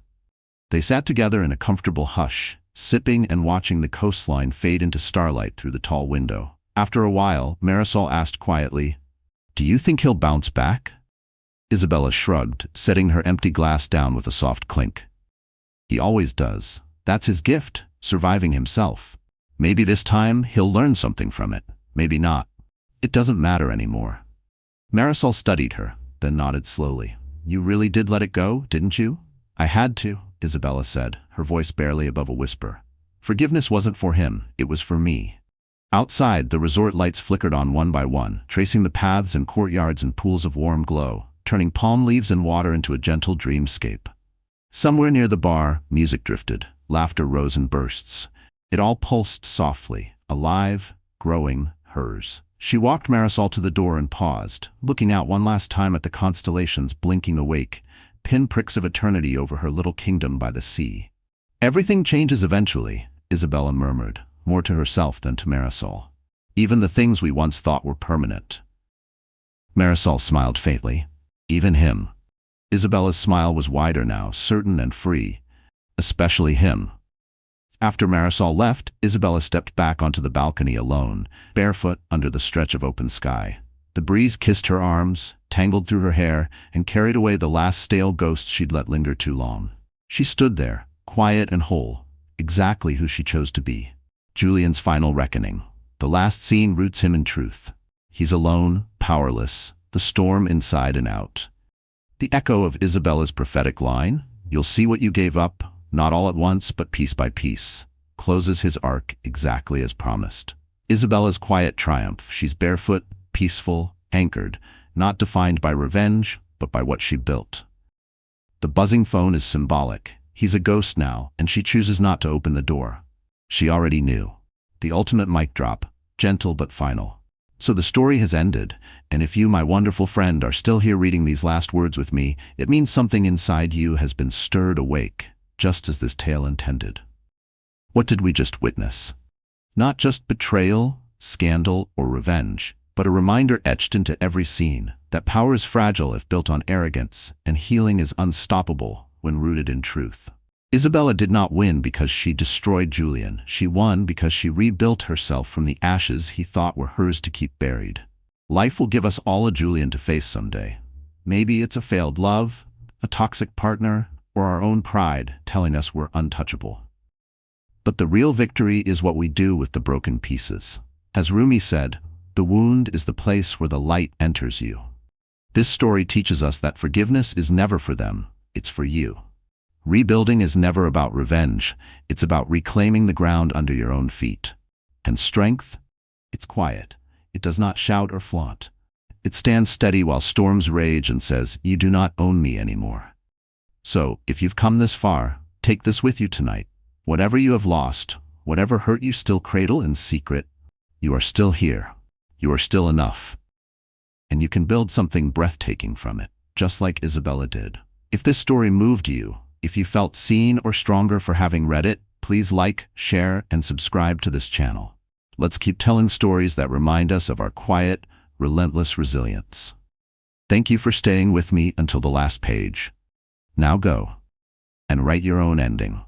A: They sat together in a comfortable hush, sipping and watching the coastline fade into starlight through the tall window. After a while, Marisol asked quietly, "Do you think he'll bounce back?" Isabella shrugged, setting her empty glass down with a soft clink. "He always does. That's his gift, surviving himself. Maybe this time he'll learn something from it. Maybe not. It doesn't matter anymore." Marisol studied her, then nodded slowly. "You really did let it go, didn't you?" "I had to," Isabella said, her voice barely above a whisper. "Forgiveness wasn't for him, it was for me." Outside, the resort lights flickered on one by one, tracing the paths and courtyards in pools of warm glow, turning palm leaves and water into a gentle dreamscape. Somewhere near the bar, music drifted, laughter rose in bursts. It all pulsed softly, alive, growing, hers. She walked Marisol to the door and paused, looking out one last time at the constellations blinking awake, pinpricks of eternity over her little kingdom by the sea. "Everything changes eventually," Isabella murmured, more to herself than to Marisol. "Even the things we once thought were permanent." Marisol smiled faintly. "Even him." Isabella's smile was wider now, certain and free. Especially him. After Marisol left, Isabella stepped back onto the balcony alone, barefoot under the stretch of open sky. The breeze kissed her arms, tangled through her hair, and carried away the last stale ghost she'd let linger too long. She stood there, quiet and whole, exactly who she chose to be. Julian's final reckoning. The last scene roots him in truth. He's alone, powerless, the storm inside and out. The echo of Isabella's prophetic line, "You'll see what you gave up, not all at once but piece by piece," closes his arc exactly as promised. Isabella's quiet triumph. She's barefoot, peaceful, anchored, not defined by revenge, but by what she built. The buzzing phone is symbolic. He's a ghost now, and she chooses not to open the door. She already knew. The ultimate mic drop, gentle but final. So the story has ended, and if you, my wonderful friend, are still here reading these last words with me, it means something inside you has been stirred awake, just as this tale intended. What did we just witness? Not just betrayal, scandal, or revenge, but a reminder etched into every scene that power is fragile if built on arrogance, and healing is unstoppable when rooted in truth. Isabella did not win because she destroyed Julian. She won because she rebuilt herself from the ashes he thought were hers to keep buried. Life will give us all a Julian to face someday. Maybe it's a failed love, a toxic partner, or our own pride telling us we're untouchable. But the real victory is what we do with the broken pieces. As Rumi said, "The wound is the place where the light enters you." This story teaches us that forgiveness is never for them, it's for you. Rebuilding is never about revenge, it's about reclaiming the ground under your own feet. And strength? It's quiet. It does not shout or flaunt. It stands steady while storms rage and says, "You do not own me anymore." So, if you've come this far, take this with you tonight. Whatever you have lost, whatever hurt you still cradle in secret, you are still here. You are still enough. And you can build something breathtaking from it, just like Isabella did. If this story moved you, if you felt seen or stronger for having read it, please like, share, and subscribe to this channel. Let's keep telling stories that remind us of our quiet, relentless resilience. Thank you for staying with me until the last page. Now go and write your own ending.